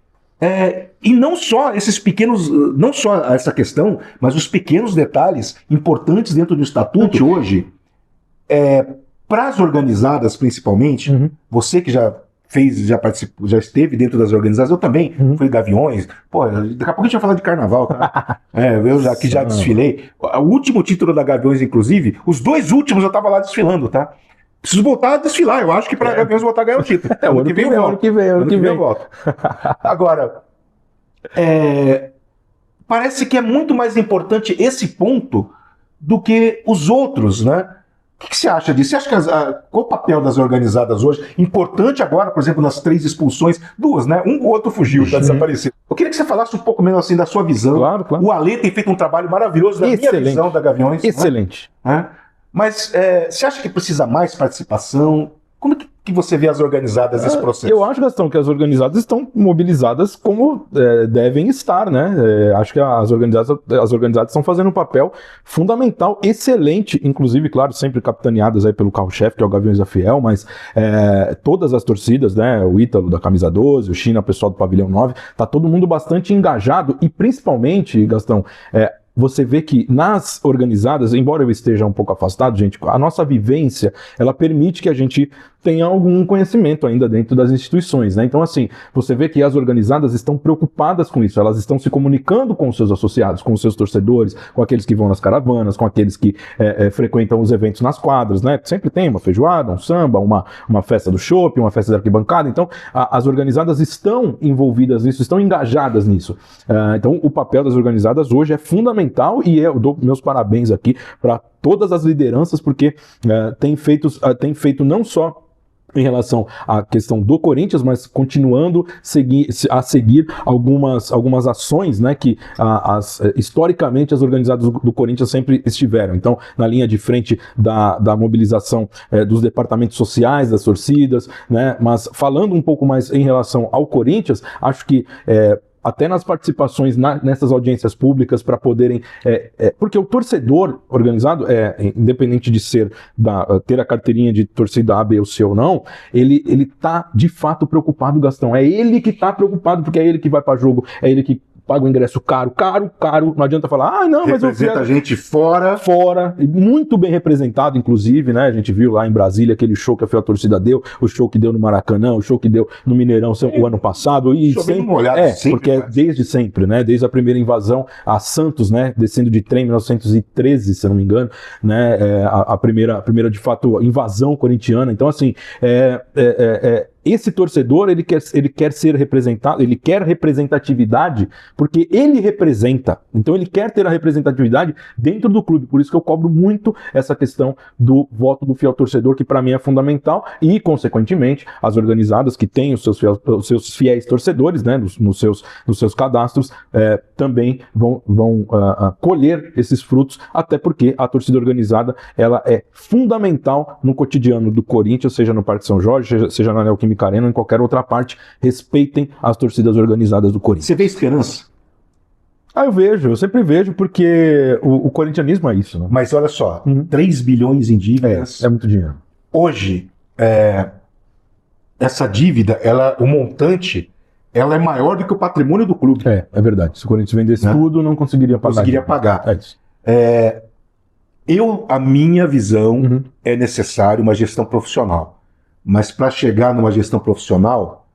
A: E não só esses pequenos, não só essa questão, mas os pequenos detalhes importantes dentro do estatuto hoje, para as organizadas principalmente, você que já participou, já esteve dentro das organizadas, eu também fui Gaviões, pô, daqui a pouco a gente vai falar de carnaval, tá? Eu já desfilei. O último título da Gaviões, inclusive, os 2 últimos eu tava lá desfilando, tá? Preciso voltar a desfilar, eu acho que para Gaviões voltar a ganhar o título.
B: Ano que vem eu volto.
A: Agora, parece que é muito mais importante esse ponto do que os outros, né? O que você acha disso? Você acha que qual o papel das organizadas hoje? Importante agora, por exemplo, nas 3 expulsões, 2, né? Um ou outro fugiu, está desaparecido. Eu queria que você falasse um pouco menos assim da sua visão.
B: Claro.
A: O Ale tem feito um trabalho maravilhoso da minha visão da Gaviões.
B: Excelente.
A: Né? Mas você acha que precisa mais participação? Como que você vê as organizadas nesse processo?
B: Eu acho, Gastão, que as organizadas estão mobilizadas como devem estar, né? Acho que as organizadas estão fazendo um papel fundamental, excelente, inclusive, claro, sempre capitaneadas aí pelo carro-chefe, que é o Gaviões da Fiel, mas todas as torcidas, né? O Ítalo da Camisa 12, o China, o pessoal do Pavilhão 9, tá todo mundo bastante engajado e principalmente, Gastão, você vê que nas organizadas, embora eu esteja um pouco afastado, gente, a nossa vivência, ela permite que a gente tenha algum conhecimento ainda dentro das instituições, né? Então, assim, você vê que as organizadas estão preocupadas com isso, elas estão se comunicando com os seus associados, com os seus torcedores, com aqueles que vão nas caravanas, com aqueles que frequentam os eventos nas quadras, né? Sempre tem uma feijoada, um samba, uma festa do shopping, uma festa da arquibancada, então as organizadas estão envolvidas nisso, estão engajadas nisso. Então, o papel das organizadas hoje é fundamental e eu dou meus parabéns aqui para todas as lideranças, porque tem feito não só em relação à questão do Corinthians, mas continuando a seguir algumas ações, né, que historicamente as organizadas do Corinthians sempre estiveram. Então, na linha de frente da mobilização dos departamentos sociais, das torcidas, né, mas falando um pouco mais em relação ao Corinthians, acho que até nas participações nessas audiências públicas para poderem... porque o torcedor organizado, independente de ter a carteirinha de torcida A, B ou C ou não, ele tá de fato preocupado, Gastão. É ele que tá preocupado, porque é ele que vai para jogo, é ele que paga o ingresso caro, não adianta falar, não, mas
A: representa a gente fora,
B: e muito bem representado, inclusive, né, a gente viu lá em Brasília aquele show que a Fiel Torcida deu, o show que deu no Maracanã, o show que deu no Mineirão o ano passado, e sempre, porque desde sempre, né, desde a primeira invasão a Santos, né, descendo de trem em 1913, se eu não me engano, né, a primeira de fato invasão corintiana, então assim, esse torcedor, ele quer ser representado, ele quer representatividade, porque ele representa. Então ele quer ter a representatividade dentro do clube. Por isso que eu cobro muito essa questão do voto do fiel torcedor, que para mim é fundamental, e, consequentemente, as organizadas que têm os seus fiéis torcedores, né, nos seus cadastros, também vão colher esses frutos, até porque a torcida organizada, ela é fundamental no cotidiano do Corinthians, seja no Parque São Jorge, seja na Neoquímica Arena, em qualquer outra parte. Respeitem as torcidas organizadas do Corinthians.
A: Você vê esperança?
B: Eu sempre vejo, porque o corintianismo é isso, né?
A: Mas olha só, 3 bilhões em dívidas.
B: É muito dinheiro.
A: Hoje, essa dívida, o montante, ela é maior do que o patrimônio do clube.
B: É verdade. Se o Corinthians vendesse tudo, não conseguiria pagar.
A: Conseguiria pagar.
B: É isso.
A: A minha visão é necessário uma gestão profissional. Mas para chegar numa gestão profissional,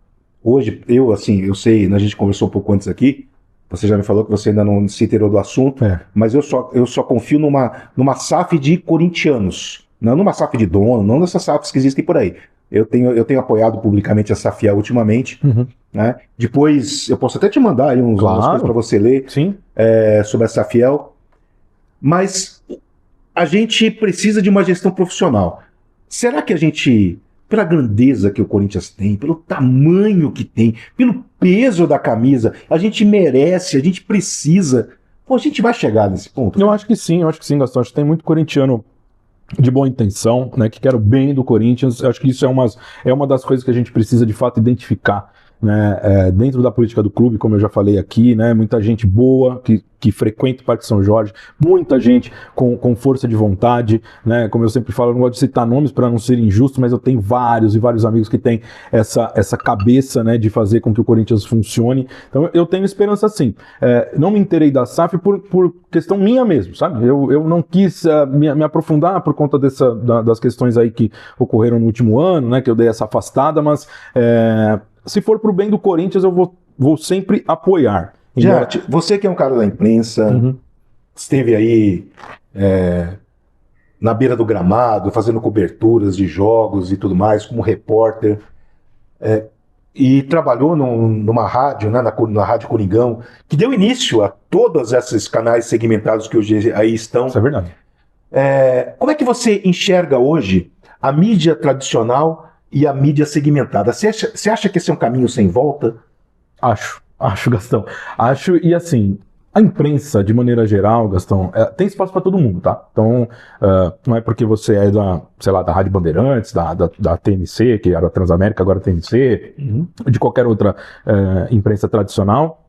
A: hoje, eu sei, a gente conversou um pouco antes aqui, você já me falou que você ainda não se inteirou do assunto, mas eu só confio numa SAF de corintianos, não numa SAF de dono, não nessas SAFs que existem por aí. Eu tenho apoiado publicamente a SAFiel ultimamente, né? Depois eu posso até te mandar aí umas coisas para você ler.
B: Sim.
A: Sobre a SAFiel, mas a gente precisa de uma gestão profissional. Será que a gente, pela grandeza que o Corinthians tem, pelo tamanho que tem, pelo peso da camisa, a gente merece, a gente precisa, a gente vai chegar nesse ponto?
B: Eu acho que sim, Gastão. Acho que tem muito corintiano de boa intenção, né, que quer o bem do Corinthians. Eu acho que isso é uma das coisas que a gente precisa de fato identificar, né, dentro da política do clube, como eu já falei aqui, né, muita gente boa que frequenta o Parque São Jorge, muita gente com força de vontade, né, como eu sempre falo, eu não gosto de citar nomes para não ser injusto, mas eu tenho vários amigos que têm essa cabeça, né, de fazer com que o Corinthians funcione. Então eu tenho esperança sim. Não me inteirei da SAF por questão minha mesmo, sabe? Eu não quis me aprofundar por conta das questões aí que ocorreram no último ano, né, que eu dei essa afastada, mas se for pro bem do Corinthians, eu vou sempre apoiar.
A: Gente, você que é um cara da imprensa, esteve aí na beira do gramado, fazendo coberturas de jogos e tudo mais, como repórter, e trabalhou numa rádio, né, na Rádio Coringão, que deu início a todos esses canais segmentados que hoje aí estão.
B: Isso é verdade.
A: Como é que você enxerga hoje a mídia tradicional e a mídia segmentada? Você acha que esse é um caminho sem volta?
B: Acho, Gastão. Acho, e assim, a imprensa, de maneira geral, Gastão, tem espaço para todo mundo, tá? Então, não é porque você é da Rádio Bandeirantes, da TNC, que era a Transamérica, agora a TNC, de qualquer outra imprensa tradicional,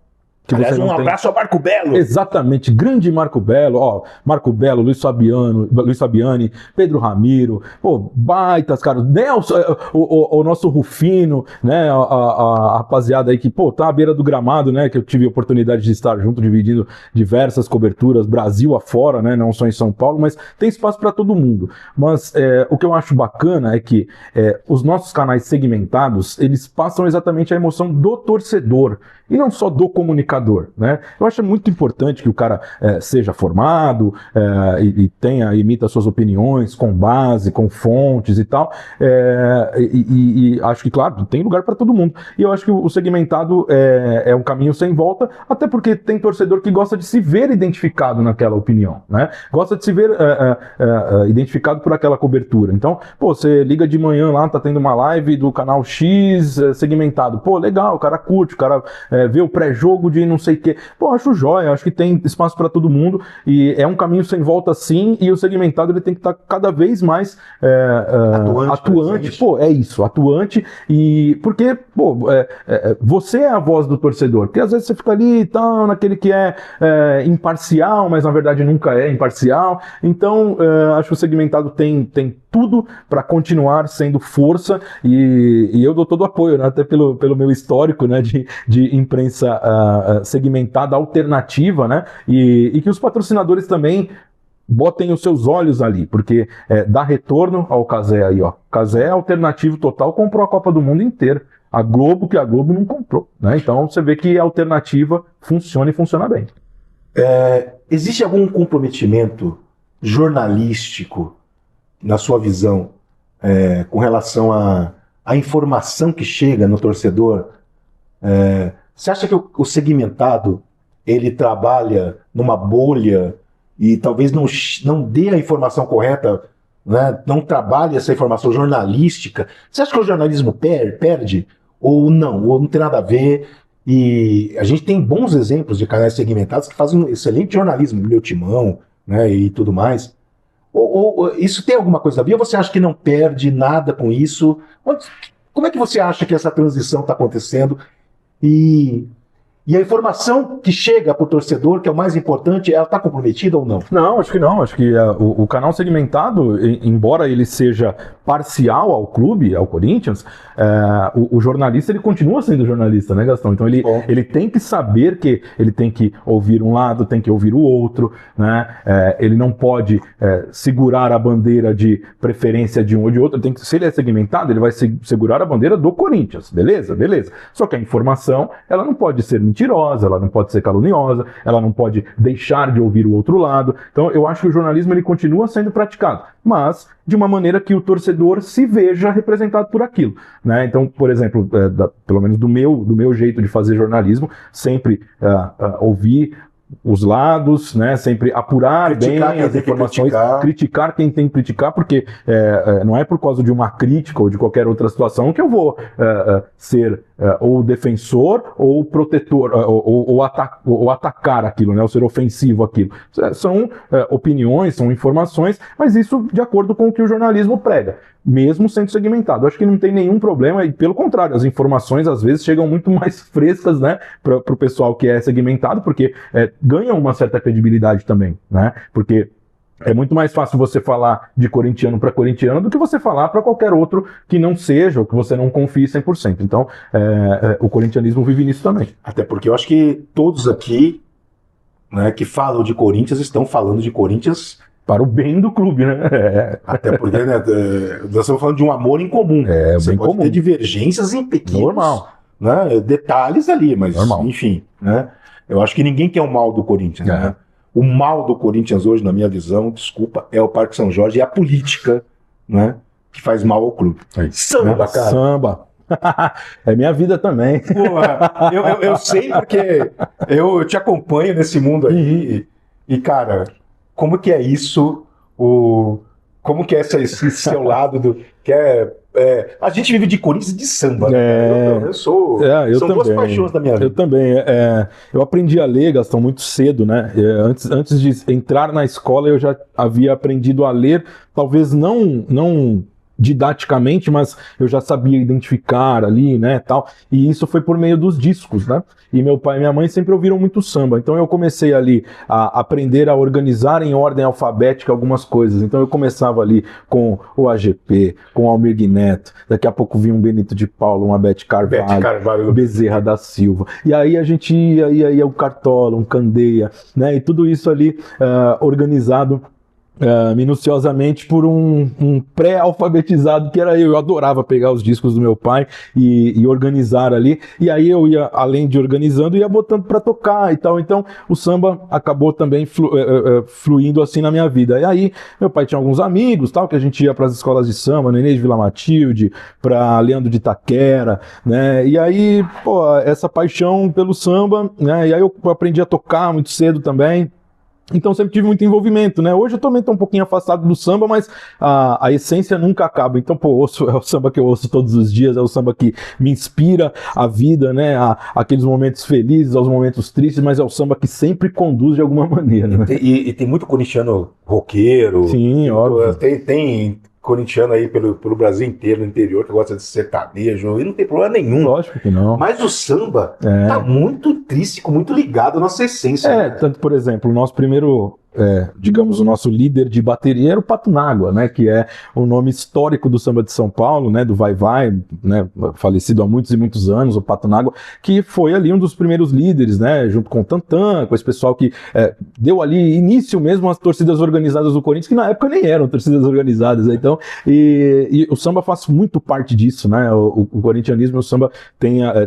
B: que
A: aliás,
B: você não
A: abraço ao Marco Belo.
B: Exatamente, grande Marco Belo, Marco Belo, Luiz Fabiani, Pedro Ramiro, baitas, cara, Nelson, o nosso Rufino, né, a rapaziada aí que, tá à beira do gramado, né, que eu tive a oportunidade de estar junto, dividindo diversas coberturas, Brasil afora, né, não só em São Paulo, mas tem espaço para todo mundo. Mas o que eu acho bacana é que os nossos canais segmentados, eles passam exatamente a emoção do torcedor, e não só do comunicador, né? Eu acho muito importante que o cara seja formado e emita suas opiniões com base, com fontes e tal, e acho que, claro, tem lugar para todo mundo. E eu acho que o segmentado é um caminho sem volta, até porque tem torcedor que gosta de se ver identificado naquela opinião, né? Gosta de se ver identificado por aquela cobertura. Então, você liga de manhã lá, tá tendo uma live do canal X segmentado. Legal, o cara curte, o cara ver o pré-jogo de não sei o quê. Acho jóia, acho que tem espaço para todo mundo e é um caminho sem volta sim, e o segmentado ele tem que estar cada vez mais atuante. É isso, atuante, e porque, você é a voz do torcedor, porque às vezes você fica ali e tal, naquele que é imparcial, mas na verdade nunca é imparcial. Então, acho que o segmentado tem tudo para continuar sendo força, e eu dou todo o apoio, né, até pelo meu histórico, né, de imprensa segmentada alternativa, né, e que os patrocinadores também botem os seus olhos ali, porque dá retorno ao Cazé aí, ó. Cazé alternativo total, comprou a Copa do Mundo inteira. A Globo não comprou, né? Então você vê que a alternativa funciona e funciona bem.
A: Existe algum comprometimento jornalístico, na sua visão, com relação a a informação que chega no torcedor, você acha que o segmentado ele trabalha numa bolha e talvez não dê a informação correta, né? Não trabalhe essa informação jornalística? Você acha que o jornalismo perde? Ou não tem nada a ver? E a gente tem bons exemplos de canais segmentados que fazem um excelente jornalismo, Meu Timão, né, e tudo mais. Ou isso tem alguma coisa a ver? Ou você acha que não perde nada com isso? Como é que você acha que essa transição está acontecendo? E a informação que chega para o torcedor, que é o mais importante, ela está comprometida ou não?
B: Não, acho que não. Acho que o canal segmentado, embora ele seja parcial ao clube, ao Corinthians, o jornalista ele continua sendo jornalista, né, Gastão? Então ele tem que saber que ele tem que ouvir um lado, tem que ouvir o outro, né? Ele não pode segurar a bandeira de preferência de um ou de outro. Se ele é segmentado, ele vai segurar a bandeira do Corinthians, beleza? Beleza. Só que a informação, ela não pode ser mentirosa, ela não pode ser caluniosa, ela não pode deixar de ouvir o outro lado. Então eu acho que o jornalismo ele continua sendo praticado, mas de uma maneira que o torcedor se veja representado por aquilo, né? Então, por exemplo, pelo menos do meu jeito de fazer jornalismo, sempre ouvir os lados, né? Sempre apurar bem as informações, criticar quem tem que criticar, porque não é por causa de uma crítica ou de qualquer outra situação que eu vou ser ou defensor ou protetor ou atacar aquilo, né? Ou ser ofensivo aquilo. São opiniões, são informações, mas isso de acordo com o que o jornalismo prega, mesmo sendo segmentado. Acho que não tem nenhum problema e, pelo contrário, as informações às vezes chegam muito mais frescas, né, para o pessoal que é segmentado, porque ganham uma certa credibilidade também, né? Porque é muito mais fácil você falar de corintiano para corintiano do que você falar para qualquer outro que não seja, ou que você não confie 100%. Então, o corintianismo vive nisso também.
A: Até porque eu acho que todos aqui, né, que falam de Corinthians estão falando de Corinthians
B: para o bem do clube, né?
A: Até porque, né, nós estamos falando de um amor em comum. Você
B: bem
A: pode
B: comum.
A: ter divergências em pequenos,
B: normal,
A: né, detalhes ali, mas
B: normal.
A: Enfim, né? Eu acho que ninguém quer o mal do Corinthians, né? O mal do Corinthians hoje, na minha visão, desculpa, é o Parque São Jorge e a política, né, que faz mal ao clube.
B: Samba, né? Cara. Samba. É minha vida também.
A: Porra, eu sei porque eu te acompanho nesse mundo aí e cara, como que é isso? Como que é esse seu lado que a gente vive de Corinthians e de samba. Eu são
B: também.
A: Duas paixões da minha vida.
B: Eu também. Eu aprendi a ler, Gastão, muito cedo, né? Antes de entrar na escola, eu já havia aprendido a ler, talvez não didaticamente, mas eu já sabia identificar ali, né, tal, e isso foi por meio dos discos, né, e meu pai e minha mãe sempre ouviram muito samba, então eu comecei ali a aprender a organizar em ordem alfabética algumas coisas, então eu começava ali com o AGP, com o Almir Neto, daqui a pouco vinha um Benito de Paula, uma Bete Carvalho, Bezerra da Silva, e aí a gente ia o Cartola, um Candeia, né, e tudo isso ali organizado minuciosamente por um pré-alfabetizado que era eu. Eu adorava pegar os discos do meu pai e organizar ali, e aí eu ia, além de organizando, ia botando para tocar e tal. Então o samba acabou também fluindo assim na minha vida. E aí meu pai tinha alguns amigos, tal, que a gente ia para as escolas de samba, no Inês de Vila Matilde, para Leandro de Itaquera, né? E aí, pô, essa paixão pelo samba, né? E aí eu aprendi a tocar muito cedo também. Então sempre tive muito envolvimento, né? Hoje eu também estou um pouquinho afastado do samba, mas a essência nunca acaba. Então, pô, é o samba que eu ouço todos os dias, é o samba que me inspira a vida, né? Aqueles momentos felizes, aos momentos tristes, mas é o samba que sempre conduz de alguma maneira, né?
A: E tem muito corintiano roqueiro.
B: Sim, óbvio.
A: Tem corintiano aí pelo Brasil inteiro, no interior, que gosta de sertanejo, e não tem problema nenhum.
B: Lógico que não.
A: Mas o samba tá muito intrínseco, muito ligado à nossa essência. Né?
B: Tanto, por exemplo, o nosso primeiro, digamos, o nosso líder de bateria era o Patunágua, né, que é o nome histórico do samba de São Paulo, né, do Vai-Vai, né, falecido há muitos e muitos anos, o Patunágua, que foi ali um dos primeiros líderes, né, junto com o Tantã, com esse pessoal que deu ali início mesmo às torcidas organizadas do Corinthians, que na época nem eram torcidas organizadas, né, então, e o samba faz muito parte disso, né, o corintianismo e o samba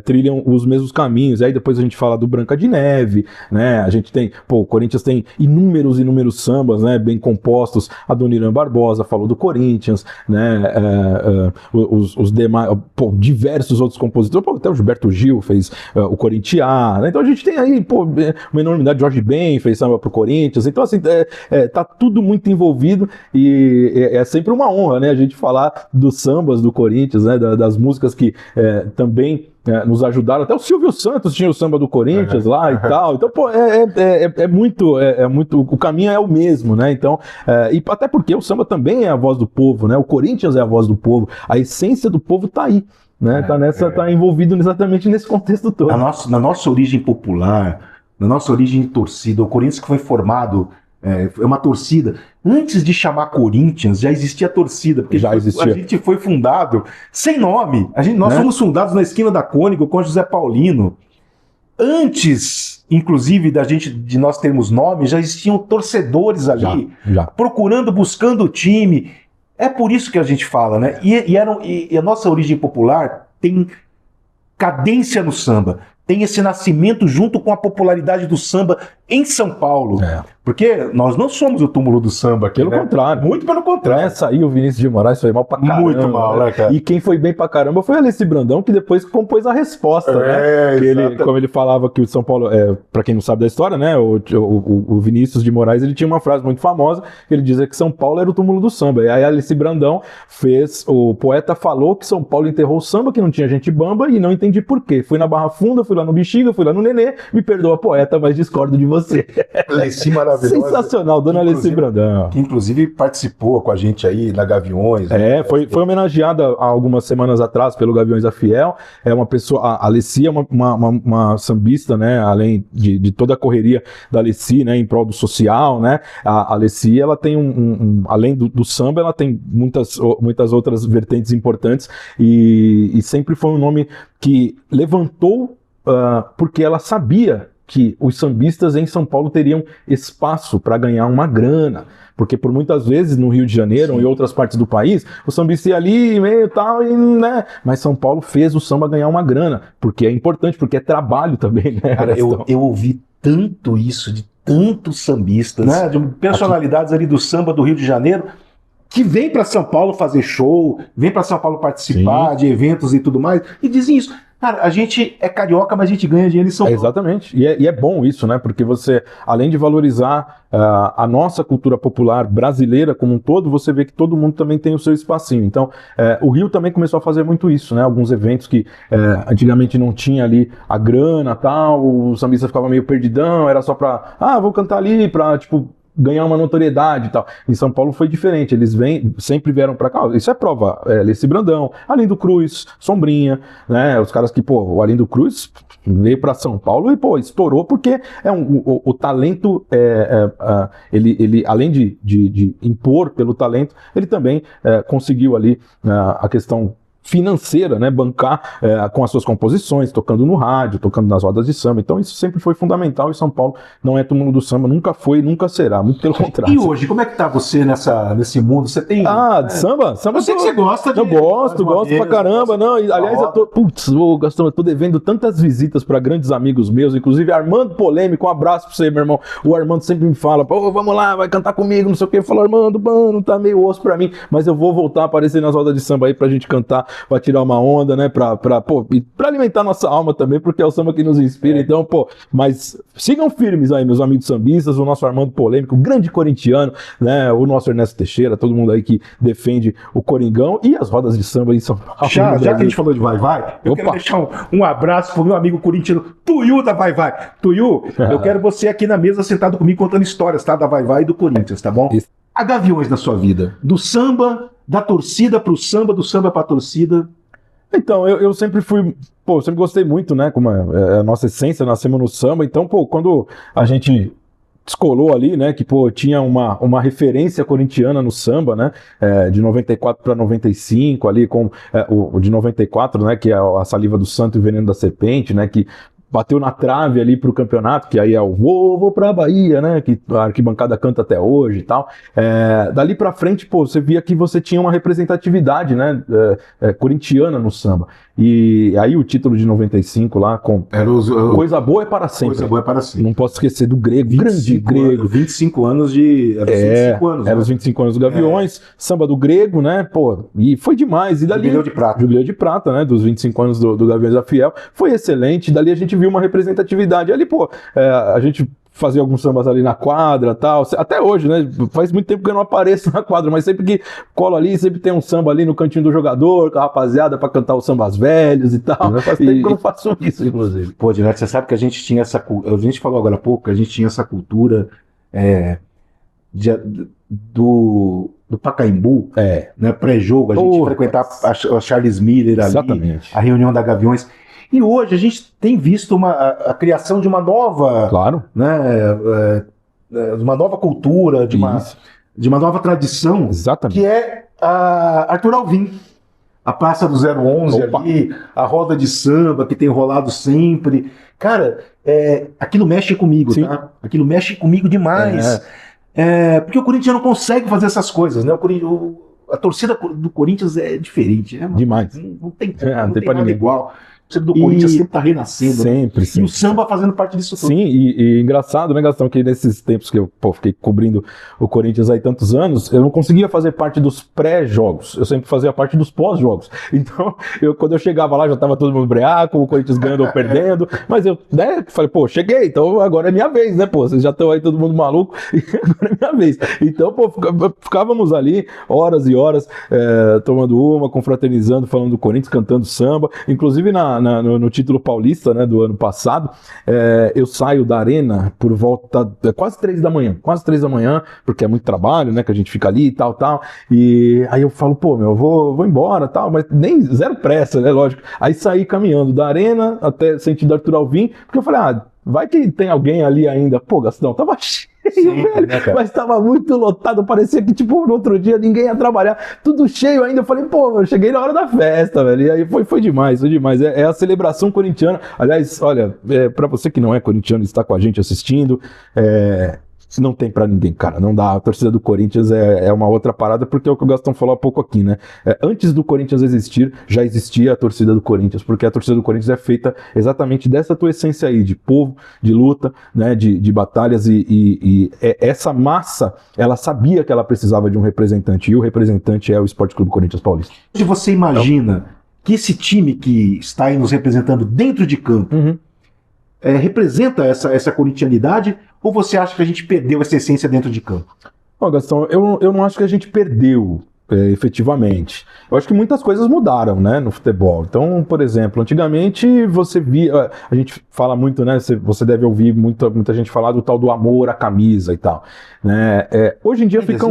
B: trilham os mesmos caminhos. Aí depois a gente fala do Branca de Neve, né, a gente tem, o Corinthians tem inúmeros inúmeros sambas, né, bem compostos. A Dona Irã Barbosa falou do Corinthians, né, os demais, diversos outros compositores, até o Gilberto Gil fez o Corintiá, né? Então a gente tem aí uma enormidade. Jorge Ben fez samba pro Corinthians. Então assim, tá tudo muito envolvido e é sempre uma honra, né, a gente falar dos sambas do Corinthians, né, das músicas que também nos ajudaram. Até o Silvio Santos tinha o samba do Corinthians lá e tal. Então, pô, é muito. O caminho é o mesmo, né? Então, e até porque o samba também é a voz do povo, né? O Corinthians é a voz do povo. A essência do povo tá aí, né? Tá envolvido exatamente nesse contexto todo.
A: Na nossa origem popular, na nossa origem de torcida, o Corinthians que foi formado. É uma torcida. Antes de chamar Corinthians, já existia torcida, porque
B: já existia.
A: A gente foi fundado sem nome. Nós fomos fundados na esquina da Cônigo com José Paulino. Antes, inclusive, de nós termos nome, já existiam torcedores ali, procurando, buscando o time. É por isso que a gente fala, né? E a nossa origem popular tem cadência no samba. Tem esse nascimento junto com a popularidade do samba em São Paulo. Porque nós não somos o túmulo do samba aqui,
B: pelo contrário.
A: Muito pelo contrário.
B: Nessa aí o Vinícius de Moraes foi mal pra caramba.
A: Muito mal, né, cara?
B: E quem foi bem pra caramba foi o Alessi Brandão, que depois compôs a resposta, né? Como ele falava que o São Paulo, pra quem não sabe da história, né? O Vinícius de Moraes, ele tinha uma frase muito famosa, que ele dizia que São Paulo era o túmulo do samba. E aí Alessi Brandão o poeta falou que São Paulo enterrou o samba, que não tinha gente bamba, e não entendi por quê. Fui na Barra Funda, fui lá no Bexiga, fui lá no Nenê, me perdoa, poeta, mas discordo de você.
A: Alessi maravilhosa.
B: Sensacional, dona Alessi Brandão.
A: Que inclusive participou com a gente aí na Gaviões.
B: Foi homenageada há algumas semanas atrás pelo Gaviões da Fiel. É uma pessoa, a Alessi é uma sambista, né? Além de toda a correria da Alessi, né? Em prol do social, né? A Alessi, ela tem além do samba, ela tem muitas outras vertentes importantes e sempre foi um nome que levantou porque ela sabia que os sambistas em São Paulo teriam espaço para ganhar uma grana, porque por muitas vezes no Rio de Janeiro e outras partes do país, o sambista ia ali meio tal, né? Mas São Paulo fez o samba ganhar uma grana, porque é importante, porque é trabalho também, né?
A: Cara, eu ouvi tanto isso de tantos sambistas, né? De personalidades ali do samba do Rio de Janeiro, que vem para São Paulo fazer show, vem para São Paulo participar de eventos e tudo mais, e dizem isso. Cara, a gente é carioca, mas a gente ganha dinheiro em São Paulo.
B: Exatamente. E é bom isso, né? Porque você, além de valorizar a nossa cultura popular brasileira como um todo, você vê que todo mundo também tem o seu espacinho. Então, o Rio também começou a fazer muito isso, né? Alguns eventos que antigamente não tinha ali a grana e tal, o sambista ficava meio perdidão, era só pra, vou cantar ali pra, tipo, ganhar uma notoriedade e tal. Em São Paulo foi diferente, eles sempre vieram pra cá. Isso é prova, Alessi Brandão, Arlindo Cruz, Sombrinha, né? Os caras que, o Arlindo Cruz veio pra São Paulo e, estourou porque o talento, ele além de impor pelo talento, ele também conseguiu ali a questão financeira, né, bancar com as suas composições, tocando no rádio, tocando nas rodas de samba. Então isso sempre foi fundamental e São Paulo não é túmulo do samba, nunca foi e nunca será, muito pelo contrário.
A: E hoje, como é que tá você nesse mundo? Você tem...
B: Samba?
A: Eu sei que você gosta de...
B: Eu gosto pra caramba, não, e, aliás, eu tô devendo tantas visitas pra grandes amigos meus, inclusive Armando Polêmico, um abraço pra você, meu irmão. O Armando sempre me fala, vamos lá, vai cantar comigo, não sei o que. Eu falo, Armando, mano, tá meio osso pra mim, mas eu vou voltar a aparecer nas rodas de samba aí pra gente cantar, pra tirar uma onda, né, pra alimentar nossa alma também, porque é o samba que nos inspira. Então, mas sigam firmes aí, meus amigos sambistas, o nosso Armando Polêmico, grande corintiano, né, o nosso Ernesto Teixeira, todo mundo aí que defende o Coringão e as rodas de samba em São Paulo.
A: Já que a gente falou de Vai Vai, eu quero deixar um abraço pro meu amigo corintiano, Tuiu da Vai Vai. Tuiu, eu quero você aqui na mesa sentado comigo contando histórias, tá, da Vai Vai e do Corinthians, tá bom? A Gaviões na sua vida, do samba, da torcida pro samba, do samba pra torcida.
B: Então, eu sempre fui, sempre gostei muito, né, como é a nossa essência, nascemos no samba, então, quando a gente descolou ali, né, que, tinha uma referência corintiana no samba, né, de 94 para 95, ali, com o de 94, né, que é a Saliva do Santo e o Veneno da Serpente, né, que bateu na trave ali pro campeonato, que aí é o vou pra Bahia, né, que a arquibancada canta até hoje e tal. Dali pra frente, você via que você tinha uma representatividade, né, corintiana no samba. E aí o título de 95 lá, com Coisa Boa é para Sempre.
A: Coisa Boa é para Sempre.
B: Não posso esquecer do Grego, grande Grego.
A: 25 anos de... Era 25 anos,
B: era os 25 anos do Gaviões, samba do Grego, né? Pô, e foi demais. E dali,
A: Jubileu de Prata.
B: Jubileu de Prata, né? Dos 25 anos do Gaviões da Fiel. Foi excelente. Dali a gente viu uma representatividade. Ali, pô, a gente fazia alguns sambas ali na quadra e tal. Até hoje, né? Faz muito tempo que eu não apareço na quadra, mas sempre que colo ali, sempre tem um samba ali no cantinho do jogador, com a rapaziada pra cantar os sambas velhos e tal. Faz tempo que eu não faço isso, inclusive.
A: Pô, Dinardi, você sabe que a gente tinha essa... A gente falou agora há pouco que a gente tinha essa cultura do Pacaembu, né, pré-jogo, a gente frequentava a Charles Miller ali,
B: exatamente,
A: a reunião da Gaviões. E hoje a gente tem visto a criação de uma nova, né, uma nova cultura, de uma nova tradição,
B: exatamente,
A: que é a Arthur Alvim. A Praça do 011 ali, a roda de samba que tem rolado sempre. Cara, aquilo mexe comigo, sim, tá? Aquilo mexe comigo demais. Porque o Corinthians não consegue fazer essas coisas, né? A torcida do Corinthians é diferente.
B: Demais.
A: Não tem nada igual. A torcida do Corinthians sempre tá renascendo.
B: Sempre,
A: né?
B: sempre.
A: E o samba fazendo parte disso tudo.
B: Sim, e engraçado, né, Gastão, que nesses tempos que eu fiquei cobrindo o Corinthians aí tantos anos, eu não conseguia fazer parte dos pré-jogos, eu sempre fazia parte dos pós-jogos. Então, quando eu chegava lá, já tava todo mundo breaco, o Corinthians ganhando ou perdendo, mas eu, né, falei, pô, cheguei, então agora é minha vez, né, pô, vocês já estão aí todo mundo maluco, e agora é minha vez. Então, pô, ficávamos ali horas e horas, tomando uma, confraternizando, falando do Corinthians, cantando samba, inclusive no título paulista, né, do ano passado, eu saio da arena por volta quase 3 da manhã, porque é muito trabalho, né, que a gente fica ali e tal, e aí eu falo, pô, eu vou embora, tal, mas nem zero pressa, né, lógico. Aí saí caminhando da arena até sentido Arthur Alvim, porque eu falei, vai que tem alguém ali ainda. Pô, Gastão, tava cheio, velho, né, mas tava muito lotado, parecia que, tipo, no outro dia ninguém ia trabalhar, tudo cheio ainda. Eu falei, pô, eu cheguei na hora da festa, velho, e aí foi demais. É a celebração corintiana. Aliás, olha, pra você que não é corintiano e está com a gente assistindo, não tem pra ninguém, cara, não dá. A torcida do Corinthians é uma outra parada, porque é o que o Gastão falou há pouco aqui, né? Antes do Corinthians existir, já existia a torcida do Corinthians, porque a torcida do Corinthians é feita exatamente dessa tua essência aí, de povo, de luta, né, de batalhas, e essa massa, ela sabia que ela precisava de um representante, e o representante é o Esporte Clube Corinthians Paulista.
A: Hoje você imagina que esse time que está aí nos representando dentro de campo, representa essa corintianidade, ou você acha que a gente perdeu essa essência dentro de campo?
B: Gastão, eu não acho que a gente perdeu efetivamente. Eu acho que muitas coisas mudaram, né, no futebol. Então, por exemplo, antigamente você via, a gente fala muito, né, você deve ouvir muita gente falar do tal do amor à camisa e tal, né? Hoje em dia fica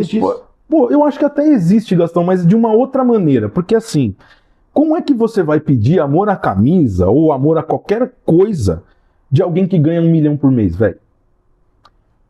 B: pô, eu acho que até existe, Gastão, mas de uma outra maneira, porque assim, como é que você vai pedir amor à camisa ou amor a qualquer coisa de alguém que ganha 1 milhão por mês, velho?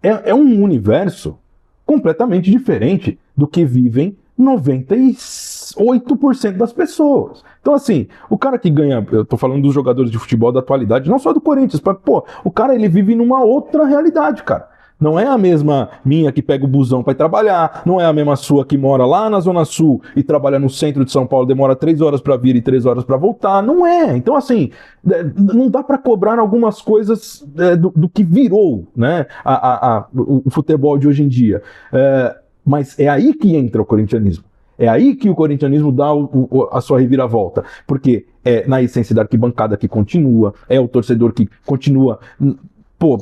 B: É um universo completamente diferente do que vivem 98% das pessoas. Então, assim, o cara que ganha, eu tô falando dos jogadores de futebol da atualidade, não só do Corinthians, mas, pô, o cara, ele vive numa outra realidade, cara. Não é a mesma minha que pega o busão para ir trabalhar, não é a mesma sua que mora lá na Zona Sul e trabalha no centro de São Paulo, demora 3 horas para vir e 3 horas para voltar. Não é. Então, assim, não dá para cobrar algumas coisas do que virou, né, o futebol de hoje em dia. Mas é aí que entra o corintianismo. É aí que o corintianismo dá a sua reviravolta. Porque é na essência da arquibancada que continua, é o torcedor que continua, pô,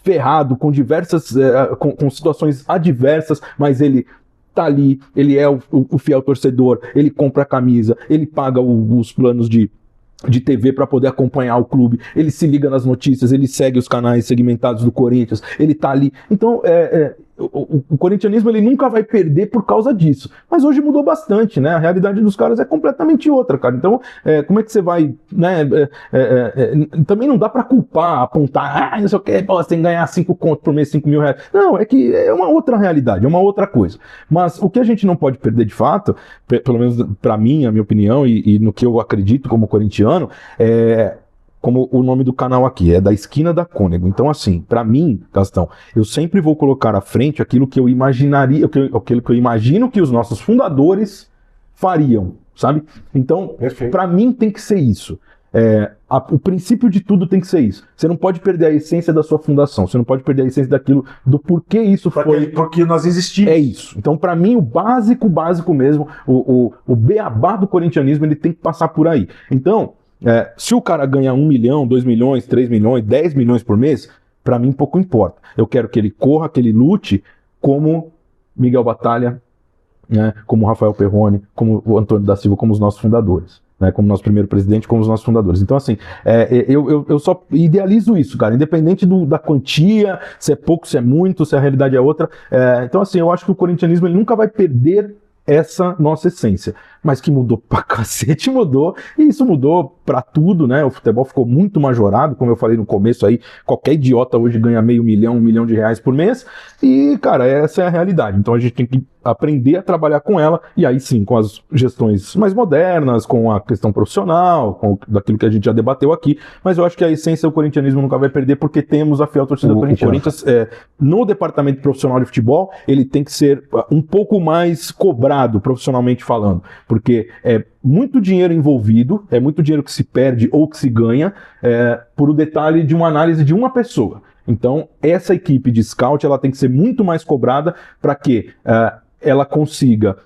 B: ferrado com diversas, com situações adversas, mas ele tá ali, ele é o fiel torcedor, ele compra a camisa, ele paga os planos de TV para poder acompanhar o clube, ele se liga nas notícias, ele segue os canais segmentados do Corinthians, ele tá ali. Então, o corintianismo, ele nunca vai perder por causa disso. Mas hoje mudou bastante, né? A realidade dos caras é completamente outra, cara. Então, como é que você vai, né? Também não dá para culpar, apontar, não sei o que, você tem que ganhar 5 contos por mês, 5 mil reais. Não, é que é uma outra realidade, é uma outra coisa. Mas o que a gente não pode perder de fato, pelo menos para mim, a minha opinião, e no que eu acredito como corintiano, como o nome do canal aqui, é da Esquina da Cônego. Então, assim, para mim, Gastão, eu sempre vou colocar à frente aquilo que eu imaginaria, aquilo que eu imagino que os nossos fundadores fariam, sabe? Então,
A: Perfeito.
B: para mim tem que ser isso. O princípio de tudo tem que ser isso. Você não pode perder a essência da sua fundação, você não pode perder a essência daquilo, do porquê isso foi.
A: Porque nós existimos.
B: É isso. Então, para mim, o básico mesmo, o beabá do corintianismo, ele tem que passar por aí. Então, se o cara ganha 1 milhão, 2 milhões, 3 milhões, 10 milhões por mês, para mim pouco importa. Eu quero que ele corra, que ele lute como Miguel Batalha, né, como Rafael Perrone, como o Antônio da Silva, como os nossos fundadores. Né, como nosso primeiro presidente, como os nossos fundadores. Então, assim, eu só idealizo isso, cara, independente da quantia, se é pouco, se é muito, se a realidade é outra. Então, assim, eu acho que o corintianismo ele nunca vai perder essa nossa essência. Mas que mudou pra cacete, mudou. E isso mudou pra tudo, né? O futebol ficou muito majorado, como eu falei no começo aí, qualquer idiota hoje ganha meio milhão, 1 milhão de reais por mês. E, cara, essa é a realidade. Então a gente tem que aprender a trabalhar com ela, e aí sim, com as gestões mais modernas, com a questão profissional, com daquilo que a gente já debateu aqui, mas eu acho que a essência do corintianismo nunca vai perder, porque temos a fiel torcida corintiana. O Corinthians, no departamento profissional de futebol, ele tem que ser um pouco mais cobrado, profissionalmente falando, porque é muito dinheiro envolvido, é muito dinheiro que se perde ou que se ganha, por o detalhe de uma análise de uma pessoa. Então, essa equipe de scout ela tem que ser muito mais cobrada para que ela consiga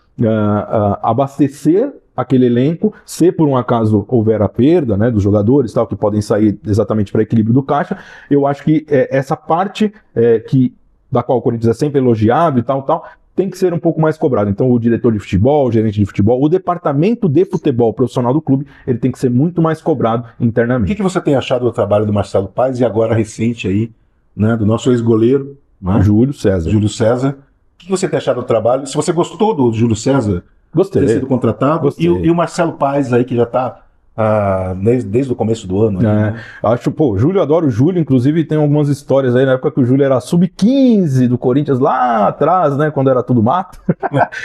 B: abastecer aquele elenco, se por um acaso houver a perda, né, dos jogadores tal, que podem sair exatamente para equilíbrio do caixa. Eu acho que essa parte da qual o Corinthians é sempre elogiado e tal, tem que ser um pouco mais cobrado. Então o diretor de futebol, o gerente de futebol, o departamento de futebol profissional do clube, ele tem que ser muito mais cobrado internamente.
A: O que você tem achado do trabalho do Marcelo Paes e agora recente aí, né, do nosso ex-goleiro, né,
B: Júlio César.
A: O que você tem achado do trabalho? Se você gostou do Júlio César
B: Gostei.
A: ter sido contratado, e o Marcelo Paes aí que já está desde o começo do ano. Aí, né?
B: Acho, Júlio, adoro o Júlio, inclusive tem algumas histórias aí na época que o Júlio era sub-15 do Corinthians lá atrás, né, quando era tudo mato.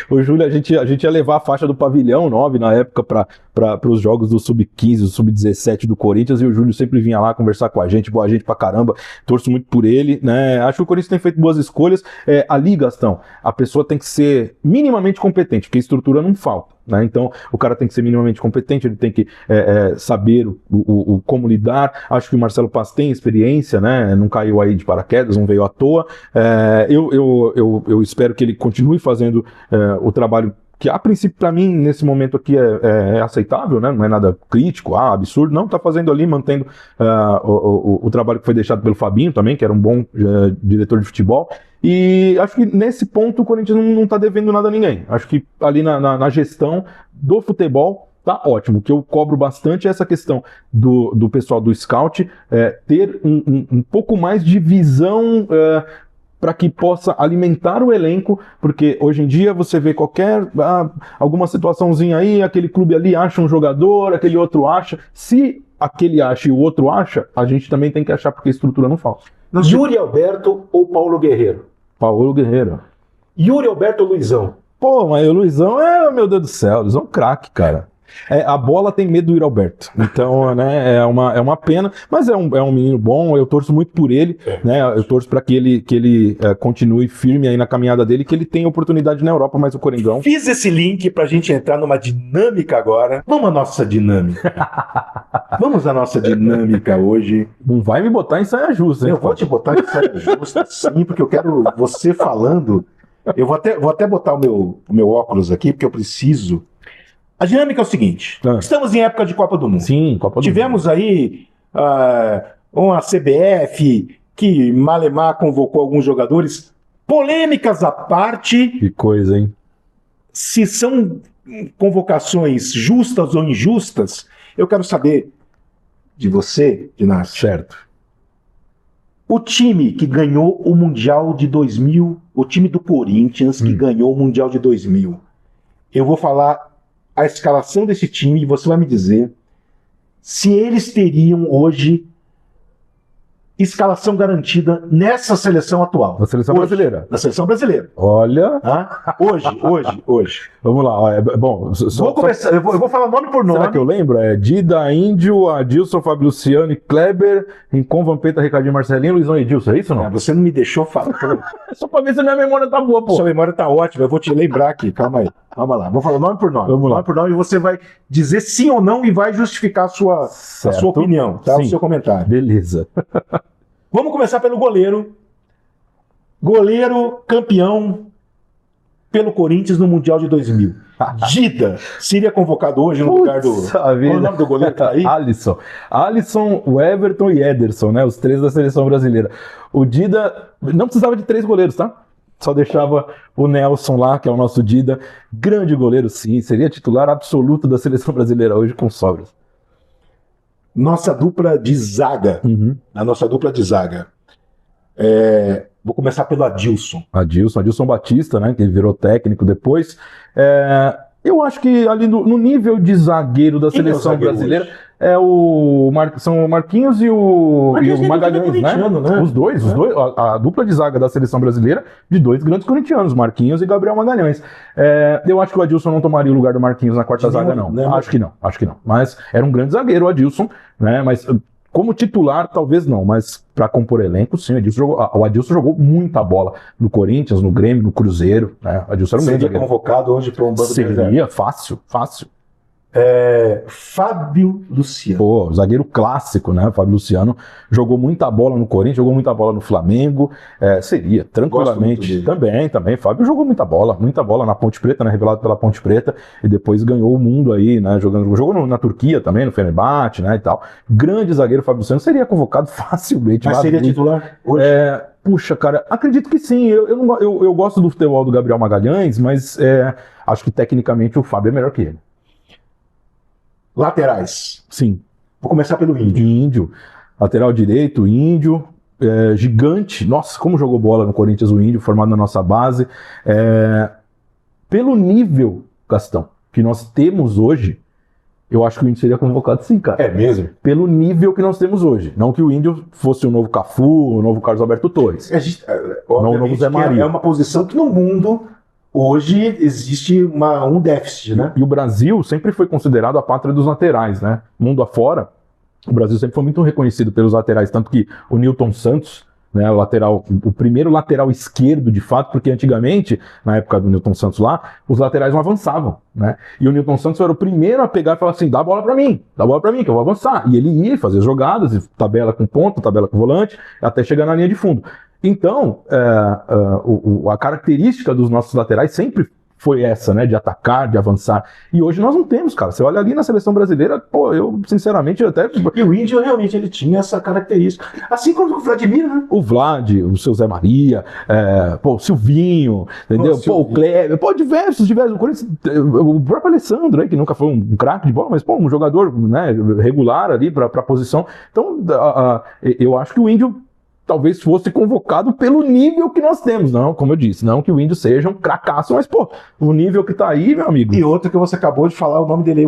B: O Júlio, a gente ia levar a faixa do pavilhão 9 na época para os jogos do sub-15, do sub-17 do Corinthians, e o Júlio sempre vinha lá conversar com a gente, boa gente pra caramba, torço muito por ele, né, acho que o Corinthians tem feito boas escolhas. Ali, Gastão, a pessoa tem que ser minimamente competente, porque a estrutura não falta. Né? Então o cara tem que ser minimamente competente, ele tem que saber como lidar. Acho que o Marcelo Paes tem experiência, né? Não caiu aí de paraquedas, não veio à toa. Eu espero que ele continue fazendo o trabalho que a princípio para mim nesse momento aqui é aceitável, né? Não é nada crítico, absurdo, não, tá fazendo ali, mantendo o trabalho que foi deixado pelo Fabinho também, que era um bom diretor de futebol. E acho que nesse ponto o Corinthians não tá devendo nada a ninguém. Acho que ali na gestão do futebol tá ótimo. O que eu cobro bastante é essa questão do pessoal do scout ter um pouco mais de visão para que possa alimentar o elenco, porque hoje em dia você vê alguma situaçãozinha aí, aquele clube ali acha um jogador, aquele outro acha. Se aquele acha e o outro acha, a gente também tem que achar, porque a estrutura não falta.
C: Yuri Alberto ou Paulo Guerreiro?
B: Paulo Guerreiro.
C: Yuri Alberto ou Luizão?
B: Mas o Luizão meu Deus do céu, o Luizão é um craque, cara. A bola tem medo do Yuri Alberto. Então, né, é uma pena, mas é um menino bom, eu torço muito por ele, né? Eu torço para que ele continue firme aí na caminhada dele, que ele tenha oportunidade na Europa, mas o Coringão...
A: Fiz esse link pra gente entrar numa dinâmica agora. Vamos à nossa dinâmica. Vamos à nossa dinâmica hoje.
B: Não vai me botar em saia justa, hein?
A: Eu vou te botar em saia justa, sim, porque eu quero você falando. Eu vou até botar o meu óculos aqui, porque eu preciso... A dinâmica é o seguinte, estamos em época de Copa do Mundo.
B: Sim, Copa do
A: Tivemos
B: Mundo.
A: Aí uma CBF que malemar convocou alguns jogadores. Polêmicas à parte.
B: Que coisa, hein?
A: Se são convocações justas ou injustas, eu quero saber de você, Dinassi.
B: Certo.
A: O time que ganhou o Mundial de 2000, o time do Corinthians que ganhou o Mundial de 2000, eu vou falar a escalação desse time e você vai me dizer se eles teriam hoje escalação garantida nessa seleção atual.
B: Na seleção brasileira.
A: Na seleção brasileira.
B: Olha.
A: Hoje.
B: Vamos lá. Bom,
A: vou começar, eu vou falar nome por nome.
B: Será que eu lembro? Dida, Índio, Adilson, Fábio Luciano e Kleber, Rincon, Vampeta, Ricardinho, Marcelinho, Luizão e Edilson. É isso ou não?
A: Você não me deixou falar.
B: Só pra ver se a minha memória tá boa, pô.
A: Sua memória tá ótima, eu vou te lembrar aqui, calma aí. Vamos lá, vou falar nome por nome.
B: Vamos lá.
A: Nome por nome e você vai dizer sim ou não e vai justificar a sua
B: Certo.
A: opinião, tá? O
B: Sim.
A: seu comentário.
B: Beleza.
C: Vamos começar pelo goleiro. Goleiro campeão pelo Corinthians no Mundial de 2000. Dida seria convocado hoje no lugar do...
B: Puxa
C: Qual é
B: vida.
C: o nome do goleiro que tá aí?
B: Alisson, o Everton e Ederson, né? Os três da seleção brasileira. O Dida não precisava de 3 goleiros, tá? Só deixava o Nelson lá, que é o nosso Dida. Grande goleiro, sim. Seria titular absoluto da seleção brasileira hoje com sobras.
A: Nossa dupla de zaga.
B: Uhum.
A: A nossa dupla de zaga. Vou começar pelo Adilson.
B: Adilson Batista, né? Que virou técnico depois. Eu acho que ali no nível de zagueiro da
A: Quem é o
B: seleção
A: zagueiro
B: brasileira
A: hoje?
B: são o Marquinhos e o
C: Marquinhos é
B: Magalhães,
C: corintiano, né?
B: Os dois, a dupla de zaga da seleção brasileira de 2 grandes corintianos, Marquinhos e Gabriel Magalhães. Eu acho que o Adilson não tomaria o lugar do Marquinhos na quarta
A: De
B: zaga,
A: nenhum,
B: não.
A: né?
B: Acho que não. Mas era um grande zagueiro o Adilson, né? Mas como titular, talvez não, mas para compor elenco, sim, o Adilson jogou muita bola no Corinthians, no Grêmio, no Cruzeiro, né? O Adilson era um grande
A: Seria
B: zagueiro.
A: convocado hoje para um banco de reserva.
B: Seria fácil.
A: Fábio Luciano.
B: Pô, zagueiro clássico, né? O Fábio Luciano jogou muita bola no Corinthians, jogou muita bola no Flamengo. Seria, tranquilamente.
A: Gosto muito
B: Também. Fábio jogou muita bola na Ponte Preta, né? Revelado pela Ponte Preta, e depois ganhou o mundo aí, né? Jogou na Turquia também, no Fenerbahçe, né? E tal. Grande zagueiro, Fábio Luciano, seria convocado facilmente.
A: Mas seria titular hoje?
B: Puxa, cara, acredito que sim. Eu gosto do futebol do Gabriel Magalhães, mas acho que tecnicamente o Fábio é melhor que ele.
A: Laterais.
B: Sim.
A: Vou começar pelo Índio.
B: Índio, lateral direito, Índio, gigante. Nossa, como jogou bola no Corinthians o Índio, formado na nossa base. Pelo nível, Gastão, que nós temos hoje, eu acho que o Índio seria convocado sim, cara.
A: É mesmo?
B: Pelo nível que nós temos hoje. Não que o Índio fosse o novo Cafu, o novo Carlos Alberto Torres.
A: O
B: novo Zé Maria.
A: É uma posição que no mundo hoje existe um déficit, né?
B: E o Brasil sempre foi considerado a pátria dos laterais, né? Mundo afora, o Brasil sempre foi muito reconhecido pelos laterais, tanto que o Nilton Santos, né, o primeiro lateral esquerdo de fato, porque antigamente, na época do Nilton Santos lá, os laterais não avançavam, né? E o Nilton Santos era o primeiro a pegar e falar assim, dá a bola pra mim, que eu vou avançar. E ele ia fazer jogadas, tabela com ponta, tabela com volante, até chegar na linha de fundo. Então, a característica dos nossos laterais sempre foi essa, né, de atacar, de avançar. E hoje nós não temos, cara. Você olha ali na seleção brasileira, pô, eu sinceramente até...
A: E o Índio realmente ele tinha essa característica. Assim como o Vladimir, né?
B: O Vlad, o seu Zé Maria, o Silvinho, entendeu? O Kleber, diversos. O Corinthians, o próprio Alessandro, aí, que nunca foi um craque de bola, mas um jogador, né, regular ali para a posição. Então, eu acho que o Índio talvez fosse convocado pelo nível que nós temos. Não, como eu disse, não que o Índio seja um cracaço, mas, o nível que tá aí, meu amigo...
A: E outro que você acabou de falar o nome dele.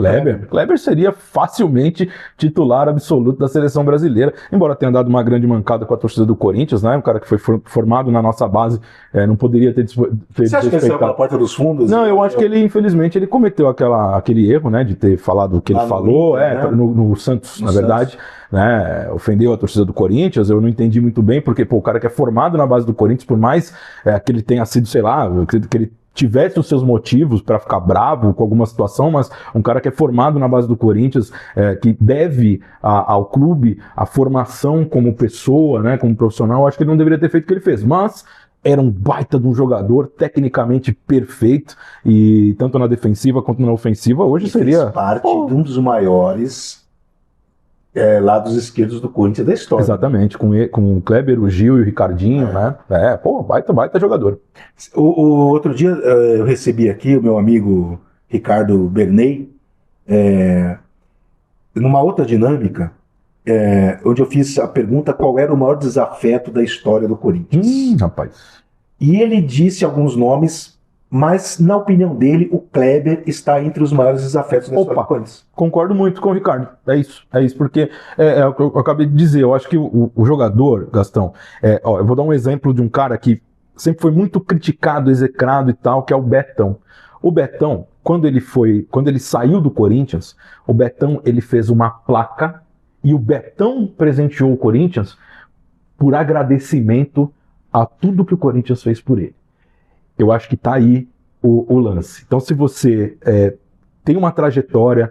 B: Kleber seria facilmente titular absoluto da seleção brasileira, embora tenha dado uma grande mancada com a torcida do Corinthians, né? Um cara que foi formado na nossa base, não poderia ter
A: Você acha que ele saiu pela porta dos fundos?
B: Não, eu acho que ele, infelizmente, ele cometeu aquele erro, né? De ter falado o que ele falou, no Santos, na verdade. Né, ofendeu a torcida do Corinthians, eu não entendi muito bem, porque o cara que é formado na base do Corinthians, por mais que ele tenha sido, sei lá, que ele tivesse os seus motivos para ficar bravo com alguma situação, mas um cara que é formado na base do Corinthians, que deve ao clube a formação como pessoa, né, como profissional, acho que ele não deveria ter feito o que ele fez, mas... Era um baita de um jogador, tecnicamente perfeito, e tanto na defensiva quanto na ofensiva, hoje seria...
A: Fez parte de um dos maiores lados esquerdos do Corinthians da história.
B: Exatamente, com o Kleber, o Gil e o Ricardinho, né? Baita jogador.
A: O outro dia eu recebi aqui o meu amigo Ricardo Bernay, numa outra dinâmica, onde eu fiz a pergunta qual era o maior desafeto da história do Corinthians.
B: Rapaz.
A: E ele disse alguns nomes, mas na opinião dele, o Kleber está entre os maiores desafetos da história do Corinthians.
B: Concordo muito com o Ricardo. É isso, porque é o que eu acabei de dizer. Eu acho que o jogador, Gastão, eu vou dar um exemplo de um cara que sempre foi muito criticado, execrado e tal, que é o Betão. O Betão, quando ele saiu do Corinthians, o Betão ele fez uma placa e o Betão presenteou o Corinthians por agradecimento a tudo que o Corinthians fez por ele. Eu acho que tá aí o lance. Então, se você tem uma trajetória,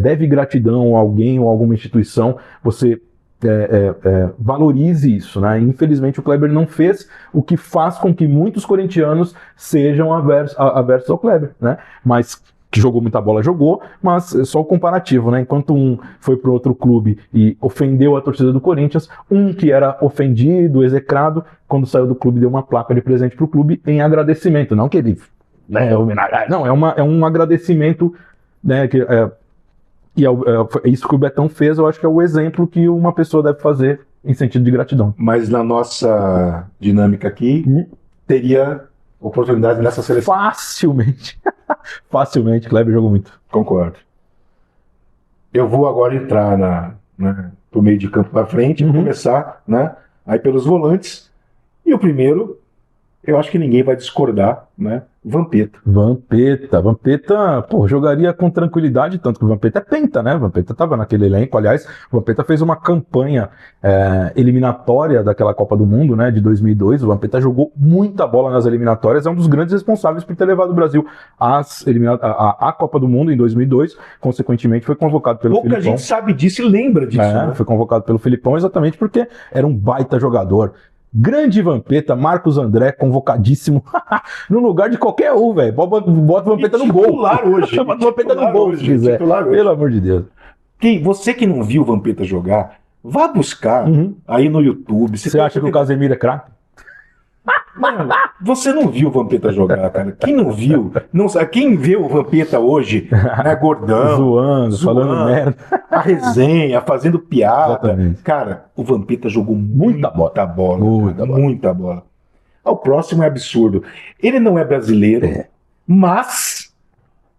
B: deve gratidão a alguém ou a alguma instituição, você valorize isso, né? Infelizmente o Kleber não fez, o que faz com que muitos corintianos sejam aversos ao Kleber, né? Mas que jogou muita bola, jogou, mas é só o comparativo, né? Enquanto um foi para outro clube e ofendeu a torcida do Corinthians, um que era ofendido, execrado, quando saiu do clube deu uma placa de presente para o clube em agradecimento, não que ele não, é um agradecimento, né? E é isso que o Betão fez, eu acho que é o exemplo que uma pessoa deve fazer em sentido de gratidão.
A: Mas na nossa dinâmica aqui, teria oportunidade nessa seleção.
B: Facilmente. Facilmente, Kleber jogou muito.
A: Concordo. Eu vou agora entrar pro meio de campo para frente, vou começar, né? Aí pelos volantes. E o primeiro, eu acho que ninguém vai discordar, né? Vampeta, pô, jogaria com tranquilidade, tanto que o Vampeta é penta, né? O Vampeta estava naquele elenco, aliás, o Vampeta fez uma campanha eliminatória daquela Copa do Mundo, né, de 2002, o Vampeta jogou muita bola nas eliminatórias, é um dos grandes responsáveis por ter levado o Brasil à Copa do Mundo em 2002, consequentemente foi convocado pelo Filipão. Pouca gente sabe disso e lembra disso, né?
B: Foi convocado pelo Filipão exatamente porque era um baita jogador. Grande Vampeta, Marcos André, convocadíssimo no lugar de qualquer um, velho. Bota o Vampeta no gol.
A: Hoje.
B: Bota o Vampeta no gol, se quiser. Pelo amor de Deus.
A: Você que não viu o Vampeta jogar, vá buscar aí no YouTube.
B: Você acha que o Casemiro é craque?
A: Mano, você não viu o Vampeta jogar, cara. Quem não viu, não sabe. Quem vê o Vampeta hoje, né, gordão,
B: zoando, falando merda,
A: a resenha, fazendo piada.
B: Exatamente.
A: Cara, o Vampeta jogou muita bola. O próximo é absurdo. Ele não é brasileiro, mas,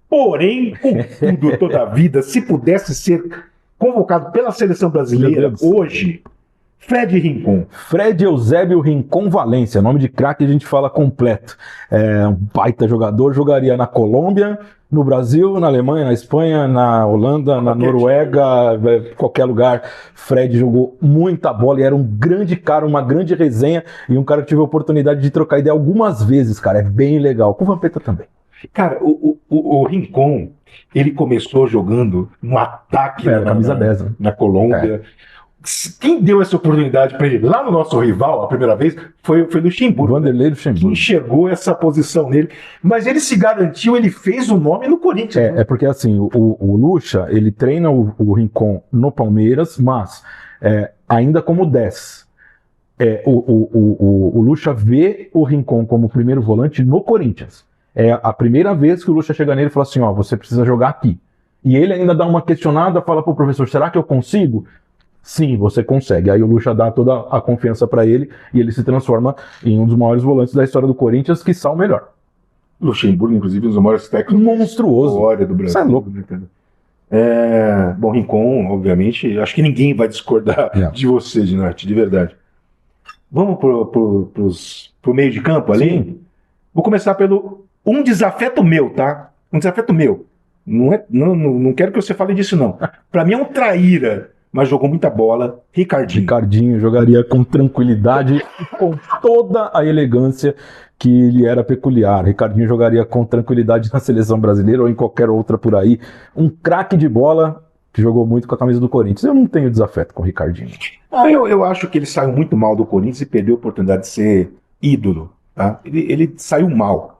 A: porém, contudo, toda a vida, se pudesse ser convocado pela seleção brasileira hoje, Fred Rincon.
B: Fred Eusébio Rincon Valência, nome de craque a gente fala completo. É um baita jogador, jogaria na Colômbia, no Brasil, na Alemanha, na Espanha, na Holanda, na Noruega, qualquer lugar. Fred jogou muita bola e era um grande cara, uma grande resenha e um cara que tive a oportunidade de trocar ideia algumas vezes, cara. É bem legal. Com o Vampeta também.
A: Cara, o Rincon, ele começou jogando no ataque
B: camisa 10, né?
A: Na Colômbia. Quem deu essa oportunidade para ele lá no nosso rival a primeira vez foi o Luxemburgo.
B: Vanderlei Luxemburgo.
A: Que enxergou essa posição nele. Mas ele se garantiu, ele fez o nome no Corinthians.
B: É porque assim, o Luxa, ele treina o Rincon no Palmeiras, mas ainda como 10. O Luxa vê o Rincon como primeiro volante no Corinthians. É a primeira vez que o Luxa chega nele e fala assim, ó, você precisa jogar aqui. E ele ainda dá uma questionada, fala pro professor, será que eu consigo? Sim, você consegue. Aí o Lucha dá toda a confiança para ele e ele se transforma em um dos maiores volantes da história do Corinthians, que são o melhor.
A: Luxemburgo, inclusive, um dos maiores técnicos
B: monstruoso.
A: Da história do Brasil.
B: Isso é louco.
A: Né, cara? Bom, Rincon, obviamente, acho que ninguém vai discordar de você, Dinarte, de verdade. Vamos pro meio de campo ali?
B: Sim.
A: Vou começar pelo um desafeto meu, tá? Um desafeto meu. Não quero que você fale disso, não. Para mim é um traíra. Mas jogou muita bola, Ricardinho.
B: Ricardinho jogaria com tranquilidade e com toda a elegância que lhe era peculiar. Ricardinho jogaria com tranquilidade na seleção brasileira ou em qualquer outra por aí. Um craque de bola que jogou muito com a camisa do Corinthians. Eu não tenho desafeto com o Ricardinho.
A: Eu acho que ele saiu muito mal do Corinthians e perdeu a oportunidade de ser ídolo. Tá? Ele saiu mal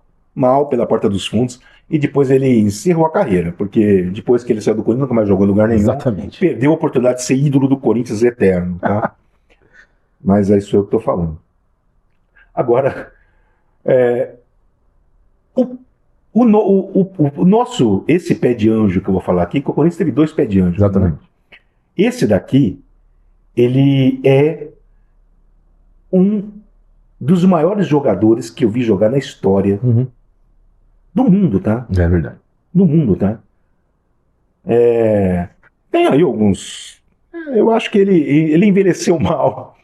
A: pela porta dos fundos. E depois ele encerrou a carreira, porque depois que ele saiu do Corinthians, nunca mais jogou em lugar nenhum.
B: Exatamente.
A: Perdeu a oportunidade de ser ídolo do Corinthians eterno, tá? Mas é isso eu que estou falando. Agora, o nosso, esse pé de anjo que eu vou falar aqui, que o Corinthians teve 2 pés de anjo.
B: Exatamente.
A: Né? Esse daqui, ele é um dos maiores jogadores que eu vi jogar na história. Do mundo, tá?
B: É verdade.
A: No mundo, tá? Tem aí alguns... Eu acho que ele envelheceu mal.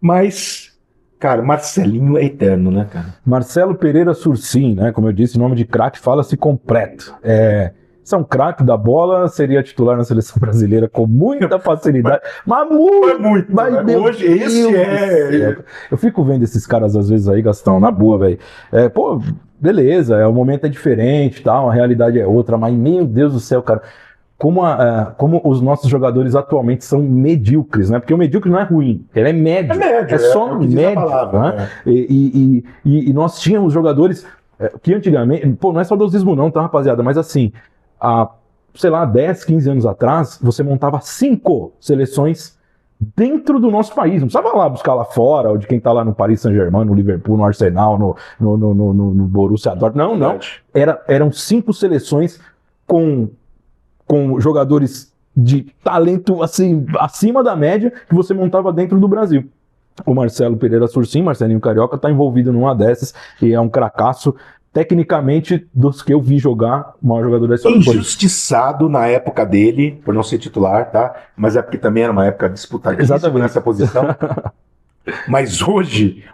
A: Mas, cara, Marcelinho é eterno, né, cara?
B: Marcelo Pereira Sursim, né? Como eu disse, nome de craque fala-se completo. você é um craque da bola, seria titular na seleção brasileira com muita facilidade. Mas muito. Mas, meu
C: Hoje,
B: Deus
C: esse
B: do
C: é.
B: céu. Eu fico vendo esses caras às vezes aí, Gastão, na boa, velho. Pô, beleza, o momento é diferente, tá? A realidade é outra, mas meu Deus do céu, cara. Como os nossos jogadores atualmente são medíocres, né? Porque o medíocre não é ruim, ele é médio.
C: É
B: só
C: o que diz a
B: médio.
C: palavra,
B: Né? E nós tínhamos jogadores que antigamente... Pô, não é saudosismo não, tá, rapaziada? Mas assim, sei lá, 10, 15 anos atrás, você montava 5 seleções dentro do nosso país. Não precisava lá buscar lá fora, ou de quem tá lá no Paris Saint-Germain, no Liverpool, no Arsenal, no Borussia Dortmund. Não. Eram 5 seleções com jogadores de talento assim, acima da média que você montava dentro do Brasil. O Marcelo Pereira Sursim, Marcelinho Carioca, está envolvido numa dessas e é um cracaço, tecnicamente, dos que eu vi jogar, o maior jogador da história.
A: Injustiçado na época dele, por não ser titular, tá? Mas é porque também era uma época disputadíssima nessa posição. Mas hoje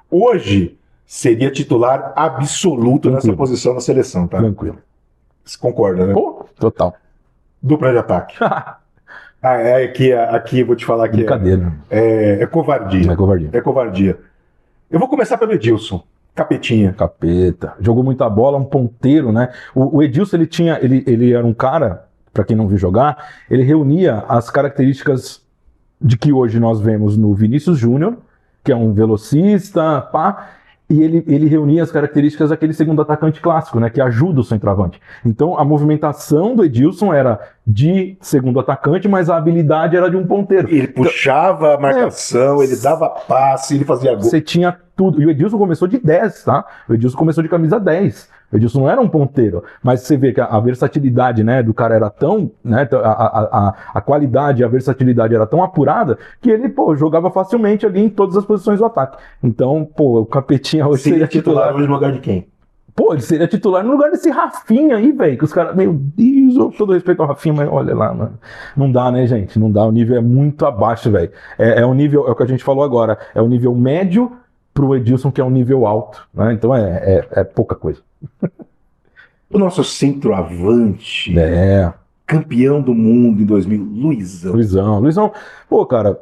A: seria titular absoluto nessa posição na seleção, tá?
B: Tranquilo.
A: Você concorda, né?
B: Pô, total.
A: Dupla de ataque. Aqui eu vou te falar que
B: brincadeira.
A: É covardia.
B: É covardia.
A: Eu vou começar pelo Edilson. Capetinha.
B: Capeta. Jogou muita bola, um ponteiro, né? O Edilson, ele era um cara, pra quem não viu jogar, ele reunia as características de que hoje nós vemos no Vinícius Júnior, que é um velocista, pá, e ele reunia as características daquele segundo atacante clássico, né, que ajuda o centroavante. Então a movimentação do Edilson era de segundo atacante, mas a habilidade era de um ponteiro.
A: Ele puxava a marcação, ele dava passe, ele fazia gol.
B: Você tinha tudo. E o Edilson começou de 10, tá? O Edilson começou de camisa 10. O Edilson não era um ponteiro, mas você vê que a versatilidade, né, do cara era tão, né, a qualidade, a versatilidade era tão apurada que ele, jogava facilmente ali em todas as posições do ataque. Então, o Capetinha hoje seria titular
A: hoje no lugar de quem?
B: Ele seria titular no lugar desse Rafinha aí, velho, que os caras, meu Deus, todo respeito ao Rafinha, mas olha lá, mano. Não dá, né, gente? Não dá, o nível é muito abaixo, velho. É o nível, é o que a gente falou agora, é o nível médio pro Edilson, que é um nível alto, né? Então é pouca coisa.
A: O nosso centroavante, campeão do mundo em 2000,
B: Luizão, cara...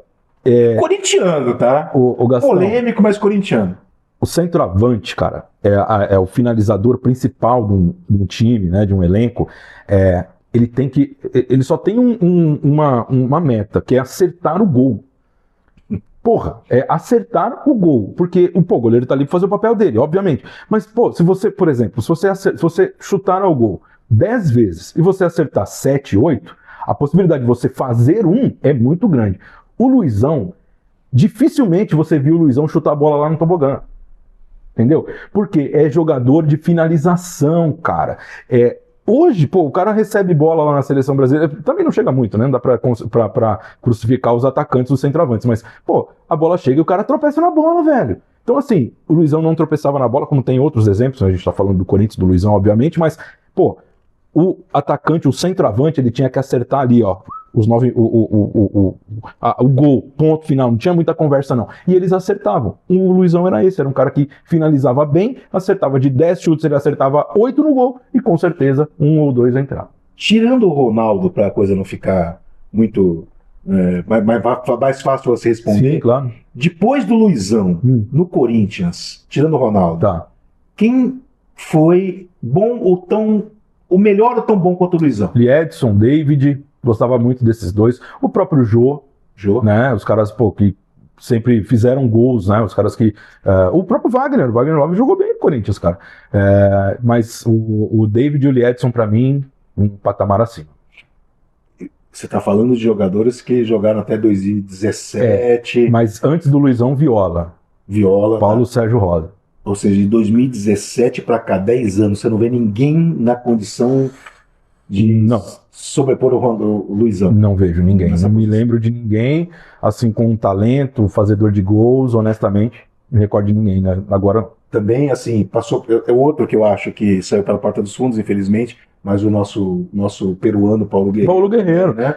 A: corintiano, tá?
B: O Gastão,
A: polêmico, mas corintiano.
B: O centroavante, cara, é o finalizador principal de um time, né, de um elenco. Ele só tem uma meta, que é acertar o gol. Acertar o gol, porque o goleiro tá ali pra fazer o papel dele, obviamente. Mas, se você, por exemplo, se você chutar ao gol 10 vezes e você acertar 7, 8, a possibilidade de você fazer é muito grande. O Luizão, dificilmente você viu o Luizão chutar a bola lá no tobogã. Entendeu? Porque é jogador de finalização, cara. Hoje, o cara recebe bola lá na seleção brasileira, também não chega muito, né? Não dá pra crucificar os atacantes, os centroavantes, mas, a bola chega e o cara tropeça na bola, velho. Então, assim, o Luizão não tropeçava na bola, como tem outros exemplos, a gente tá falando do Corinthians, do Luizão, obviamente, mas, o atacante, o centroavante, ele tinha que acertar ali, ó, o gol, ponto final, não tinha muita conversa não. E eles acertavam. O Luizão era esse, era um cara que finalizava bem, acertava de 10 chutes, ele acertava 8 no gol e com certeza 1 ou 2 entrava.
A: Tirando o Ronaldo, para a coisa não ficar muito mais fácil você responder.
B: Sim, claro.
A: Depois do Luizão, no Corinthians, tirando o Ronaldo,
B: tá,
A: quem foi bom o melhor ou tão bom quanto o Luizão?
B: Edson, David, gostava muito desses dois. O próprio Jô, né? Os caras, que sempre fizeram gols, né? Os caras que... o próprio Wagner Love jogou bem no Corinthians, cara. Mas o David e o Edson, pra mim, um patamar acima.
A: Você tá falando de jogadores que jogaram até 2017.
B: Mas antes do Luizão, Viola, Paulo Sérgio Rosa.
A: Ou seja, de 2017 para cá, 10 anos, você não vê ninguém na condição de sobrepor o Luizão.
B: Não vejo ninguém. Não me lembro de ninguém, assim, com um talento, fazedor de gols, honestamente. Não me recordo de ninguém, né? Agora...
A: Também, assim, passou... É outro que eu acho que saiu pela porta dos fundos, infelizmente, mas o nosso peruano, Paulo Guerreiro.
B: Né?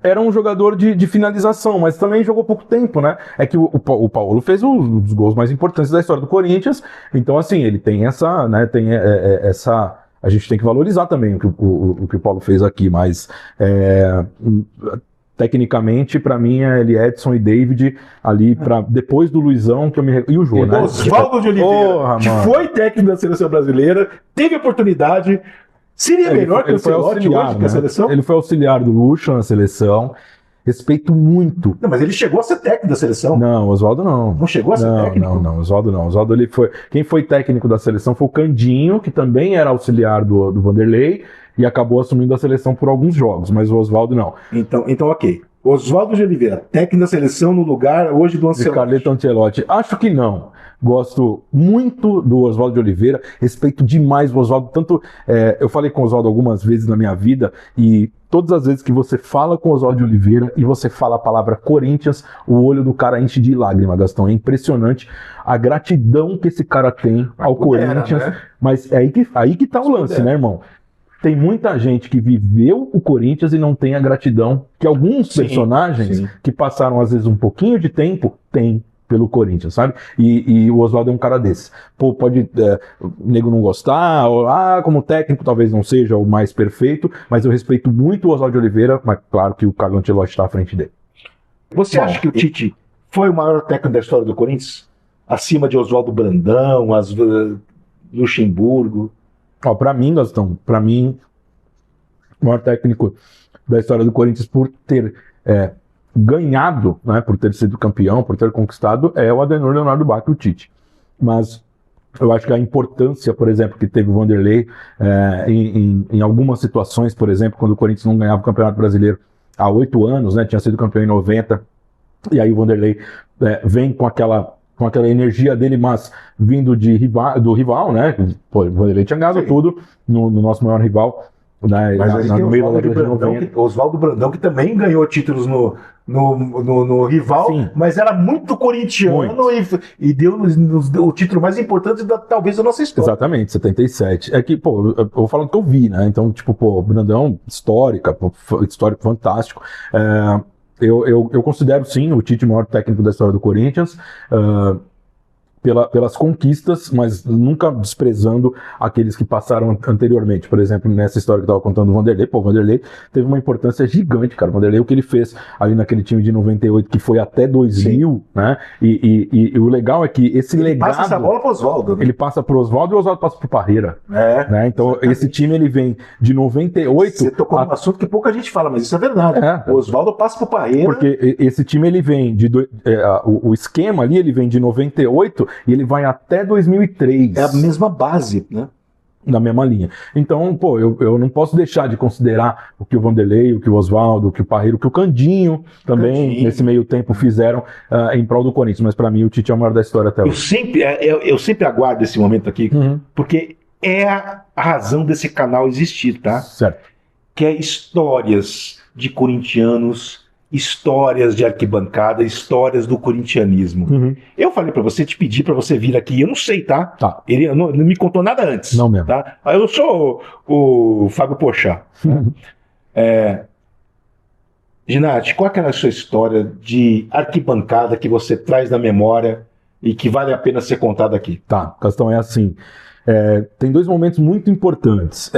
B: Era um jogador de finalização, mas também jogou pouco tempo, né? É que o Paulo fez os gols mais importantes da história do Corinthians, então, assim, ele tem essa, né, a gente tem que valorizar também o que o Paulo fez aqui, mas tecnicamente, para mim, é ele, Edson e David ali para depois do Luizão, que eu me... E o Jô, né?
C: Oswaldo de Oliveira, que foi técnico da seleção brasileira, teve oportunidade. Seria melhor que o Ancelotti hoje que a seleção?
B: Ele foi auxiliar do Lucha na seleção. Respeito muito.
C: Não, mas ele chegou a ser técnico da seleção.
B: Não, Oswaldo não.
C: Não chegou a ser técnico?
B: Não, Oswaldo não. Oswaldo, ele foi... Quem foi técnico da seleção foi o Candinho, que também era auxiliar do Vanderlei, e acabou assumindo a seleção por alguns jogos, mas o Oswaldo não.
C: Então ok. Oswaldo de Oliveira, técnico da seleção no lugar hoje do Ancelotti.
B: Carleto Ancelotti. Acho que não. Gosto muito do Oswaldo de Oliveira, respeito demais o Oswaldo. Tanto, eu falei com o Oswaldo algumas vezes na minha vida, e todas as vezes que você fala com o Oswaldo de Oliveira e você fala a palavra Corinthians, o olho do cara enche de lágrima, Gastão. É impressionante a gratidão que esse cara tem ao Corinthians. Né? Mas é aí que tá o lance, né, irmão? Tem muita gente que viveu o Corinthians e não tem a gratidão que alguns personagens que passaram, às vezes, um pouquinho de tempo, têm pelo Corinthians, sabe? E o Oswaldo é um cara desse. Pô, pode o nego não gostar, ou, como técnico talvez não seja o mais perfeito, mas eu respeito muito o Oswaldo de Oliveira, mas claro que o Carlo Ancelotti está à frente dele.
C: Você acha que o Tite foi o maior técnico da história do Corinthians? Acima de Oswaldo Brandão, Luxemburgo?
B: Para mim, Gastão, o maior técnico da história do Corinthians por ter ganhado, né, por ter sido campeão, por ter conquistado, é o Adenor Leonardo Bach, o Tite. Mas eu acho que a importância, por exemplo, que teve o Vanderlei em algumas situações, por exemplo, quando o Corinthians não ganhava o Campeonato Brasileiro há 8 anos, né, tinha sido campeão em 90, e aí o Vanderlei vem com aquela energia dele, mas vindo do rival, né? Pô, o Vanderlei tinha ganhado tudo no nosso maior rival. Né,
C: mas no meio da década de 90. Oswaldo Brandão, que também ganhou títulos no rival, sim, mas era muito corintiano e deu o título mais importante talvez da nossa história.
B: Exatamente, 77. É que, pô, eu vou falando que eu vi, né? Então, tipo, pô, Brandão, histórico fantástico. Eu considero, sim, o Tite o maior técnico da história do Corinthians, pelas conquistas, mas nunca desprezando aqueles que passaram anteriormente. Por exemplo, nessa história que eu estava contando do Vanderlei, o Vanderlei teve uma importância gigante, cara. O Vanderlei, o que ele fez ali naquele time de 98, que foi até 2000, sim, né? E o legal é que esse legado... Ele
C: passa essa bola pro Oswaldo. Né?
B: Ele passa pro Oswaldo e o Oswaldo passa pro Parreira. Né? Então, exatamente, esse time, ele vem de 98...
C: Você tocou num assunto que pouca gente fala, mas isso é verdade. O Oswaldo passa pro Parreira.
B: Porque esse time, ele vem o esquema ali, ele vem de 98 e ele vai até 2003.
C: É a mesma base, né?
B: Na mesma linha. Então, pô, eu não posso deixar de considerar o que o Vanderlei, o que o Oswaldo, o que o Parreira, o que o Candinho também, nesse meio tempo, fizeram em prol do Corinthians. Mas para mim, o Tite é o maior da história até hoje.
C: Eu sempre aguardo esse momento aqui, porque é a razão desse canal existir, tá?
B: Certo.
C: Que é histórias de corintianos, histórias de arquibancada, histórias do corintianismo. Eu falei pra você, te pedi pra você vir aqui, eu não sei, tá? Ele não me contou nada antes.
B: Não mesmo.
C: Tá? Eu sou o Fábio Pochá. Ginati, qual é a sua história de arquibancada que você traz na memória e que vale a pena ser contada aqui?
B: Tá, a questão é assim. Tem 2 momentos muito importantes.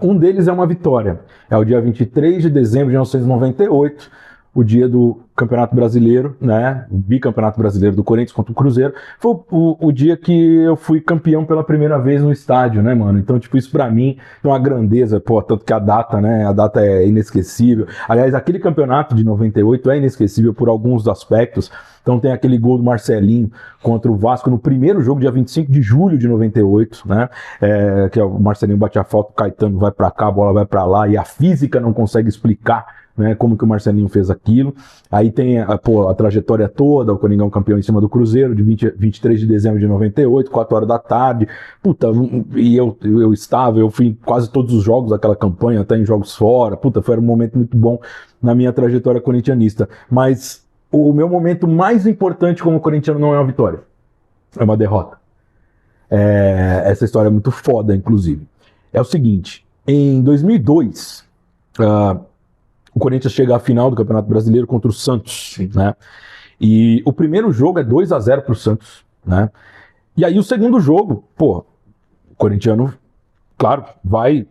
B: Um deles é uma vitória. É o dia 23 de dezembro de 1998, o dia do Campeonato Brasileiro, né? O bicampeonato brasileiro do Corinthians contra o Cruzeiro. Foi o dia que eu fui campeão pela primeira vez no estádio, né, mano? Então, tipo, isso pra mim é uma grandeza, pô, tanto que a data, né? A data é inesquecível. Aliás, aquele campeonato de 98 é inesquecível por alguns aspectos. Então tem aquele gol do Marcelinho contra o Vasco no primeiro jogo, dia 25 de julho de 98, né? Que o Marcelinho bate a falta, o Caetano vai pra cá, a bola vai pra lá, e a física não consegue explicar, né, como que o Marcelinho fez aquilo. Aí tem a trajetória toda, o Coringão campeão em cima do Cruzeiro, de 23 de dezembro de 98, 4 horas da tarde. Puta, e eu fui em quase todos os jogos daquela campanha, até em jogos fora. Puta, foi um momento muito bom na minha trajetória corintianista. Mas o meu momento mais importante como corintiano não é uma vitória, é uma derrota. Essa história é muito foda, inclusive. É o seguinte, em 2002... o Corinthians chega à final do Campeonato Brasileiro contra o Santos, né? E o primeiro jogo é 2-0 pro Santos, né? E aí o segundo jogo, pô, o corintiano claro, vai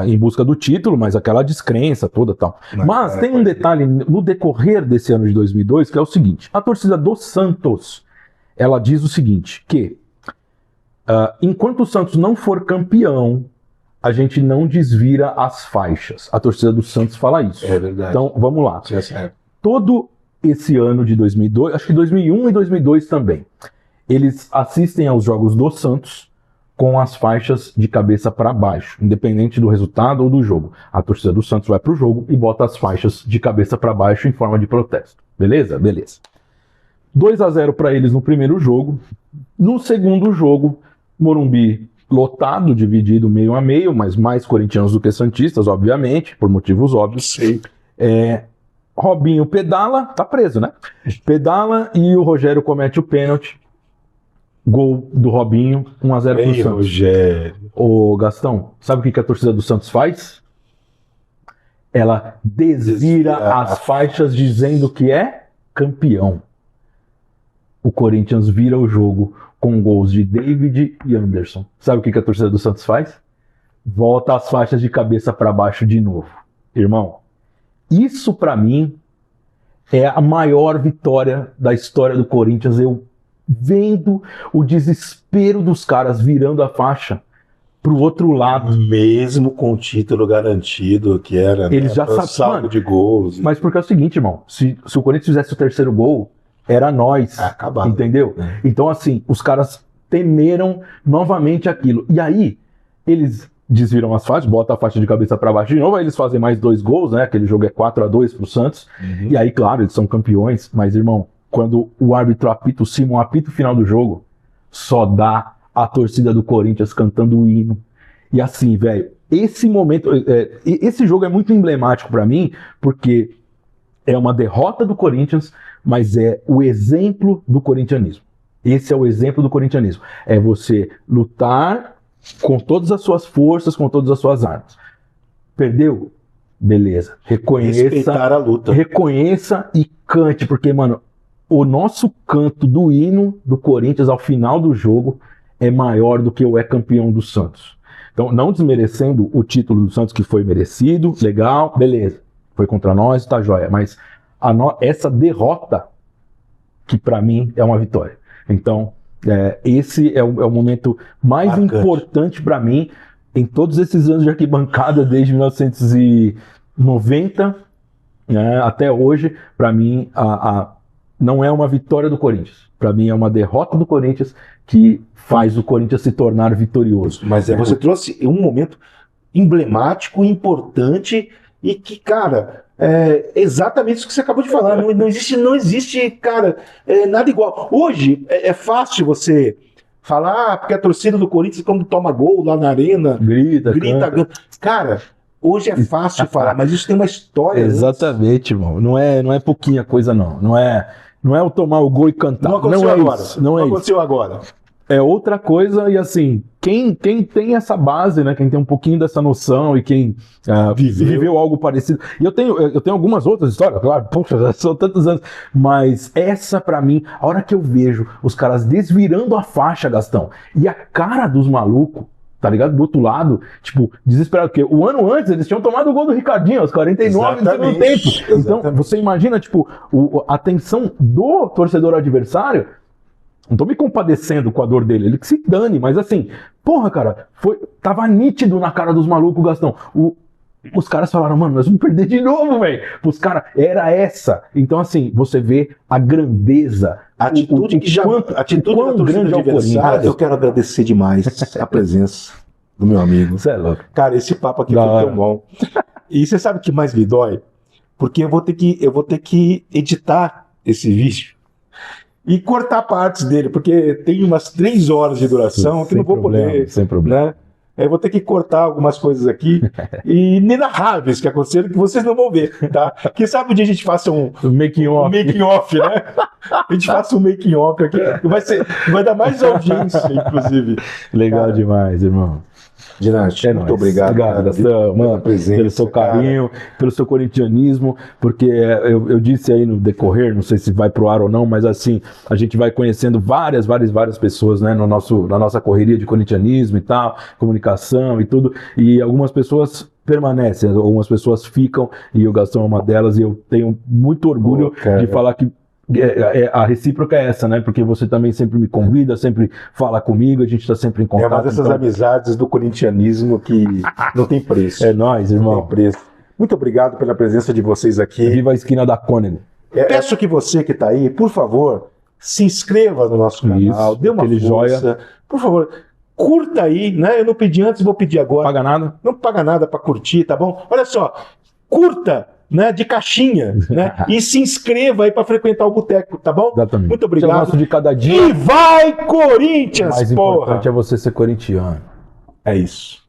B: em busca do título, mas aquela descrença toda e tal. Mas tem um detalhe no decorrer desse ano de 2002, que é o seguinte, a torcida do Santos, ela diz o seguinte, que enquanto o Santos não for campeão, a gente não desvira as faixas. A torcida do Santos fala isso.
C: É verdade.
B: Então, vamos lá.
C: É.
B: Todo esse ano de 2002, acho que 2001 e 2002 também, eles assistem aos jogos do Santos com as faixas de cabeça para baixo, independente do resultado ou do jogo. A torcida do Santos vai pro jogo e bota as faixas de cabeça para baixo em forma de protesto. Beleza? Beleza. 2-0 para eles no primeiro jogo. No segundo jogo, Morumbi lotado, dividido meio a meio, mas mais corintianos do que santistas, obviamente, por motivos óbvios.
C: Sim.
B: Robinho pedala, tá preso, né? Pedala e o Rogério comete o pênalti. Gol do Robinho, 1-0 pro Santos.
C: Rogério.
B: Ô, Gastão, sabe o que a torcida do Santos faz? Ela desvira as faixas dizendo que é campeão. O Corinthians vira o jogo com gols de David e Anderson. Sabe o que a torcida do Santos faz? Volta as faixas de cabeça para baixo de novo. Irmão, isso para mim é a maior vitória da história do Corinthians. Eu vendo o desespero dos caras virando a faixa pro outro lado.
C: Mesmo com o título garantido, que era
B: eles já
C: saldo de gols.
B: Mas porque é o seguinte, irmão, se o Corinthians fizesse o terceiro gol, era nós,
C: acabado.
B: Entendeu? Então assim, os caras temeram novamente aquilo. E aí, eles desviram as faixas, botam a faixa de cabeça para baixo de novo, aí eles fazem mais 2 gols, né? Aquele jogo é 4-2 pro Santos. E aí, claro, eles são campeões, mas, irmão, quando o árbitro apita, o Simon apita o final do jogo, só dá a torcida do Corinthians cantando o hino. E assim, velho, esse momento, esse jogo é muito emblemático para mim, porque é uma derrota do Corinthians, mas é o exemplo do corintianismo. Esse é o exemplo do corintianismo. É você lutar com todas as suas forças, com todas as suas armas. Perdeu? Beleza.
C: Respeitar a luta.
B: Reconheça e cante, porque, mano, o nosso canto do hino do Corinthians ao final do jogo é maior do que o campeão do Santos. Então, não desmerecendo o título do Santos, que foi merecido, legal, beleza. Foi contra nós, tá joia. Mas essa derrota, que pra mim é uma vitória. Então, esse é o momento mais importante pra mim em todos esses anos de arquibancada, desde 1990 até hoje. Pra mim, não é uma vitória do Corinthians. Pra mim, é uma derrota do Corinthians que faz o Corinthians se tornar vitorioso.
C: Mas você trouxe um momento emblemático, importante e que, cara, é exatamente isso que você acabou de falar. Não existe, cara, nada igual. Hoje é fácil você falar, porque a torcida do Corinthians, quando toma gol lá na arena, grita. Cara, hoje é fácil falar, mas isso tem uma história.
B: Exatamente, irmão. Não é pouquinha coisa, não. Não é o tomar o gol e cantar.
C: Não aconteceu agora.
B: Não
C: aconteceu agora.
B: É outra coisa, e assim, quem tem essa base, né, quem tem um pouquinho dessa noção e quem viveu algo parecido. E eu tenho algumas outras histórias, claro, poxa, são tantos anos, mas essa pra mim, a hora que eu vejo os caras desvirando a faixa, Gastão, e a cara dos malucos, tá ligado? Do outro lado, tipo, desesperado, porque o ano antes eles tinham tomado o gol do Ricardinho, aos 49 do segundo tempo. Então, você imagina, tipo, a tensão do torcedor adversário. Não tô me compadecendo com a dor dele, ele que se dane, mas assim, porra, cara, tava nítido na cara dos malucos, Gastão. Os caras falaram, mano, nós vamos perder de novo, velho. Os caras, era essa. Então, assim, você vê a grandeza,
C: a atitude da torcida adversária. Eu quero agradecer demais a presença do meu amigo.
B: Você é louco.
C: Cara, esse papo aqui foi tão bom. E você sabe o que mais me dói? Porque eu vou ter que editar esse vídeo e cortar partes dele, porque tem umas 3 horas de duração que não vou poder.
B: Sem problema.
C: Né? Eu vou ter que cortar algumas coisas aqui e inenarráveis que aconteceram que vocês não vão ver, tá? Quem sabe um dia a gente faça um making off, né? A gente faça um making off aqui, vai dar mais audiência, inclusive.
B: Legal demais, irmão.
A: Dinarte, muito obrigado.
B: Obrigado, Gastão, mano, pelo seu carinho, pelo seu corintianismo, porque eu disse aí no decorrer, não sei se vai pro ar ou não, mas assim, a gente vai conhecendo várias pessoas, né, na nossa correria de corintianismo e tal, comunicação e tudo, e algumas pessoas permanecem, algumas pessoas ficam, e o Gastão é uma delas, e eu tenho muito orgulho de falar que a recíproca é essa, né? Porque você também sempre me convida, sempre fala comigo, a gente está sempre em contato.
A: É uma dessas amizades do corintianismo que não tem preço.
B: É nóis, irmão.
A: Não tem preço. Muito obrigado pela presença de vocês aqui.
B: Viva a esquina da Cônego.
A: Peço que você que está aí, por favor, se inscreva no nosso canal, dê uma força. Joia. Por favor, curta aí, né? Eu não pedi antes, vou pedir agora.
B: Paga nada?
A: Não paga nada para curtir, tá bom? Olha só, curta, né, de caixinha, né? E se inscreva aí para frequentar o boteco, tá bom?
B: Exatamente.
A: Muito obrigado.
B: Nosso de cada dia.
A: E vai, Corinthians,
B: O mais importante é você ser corintiano.
A: É isso.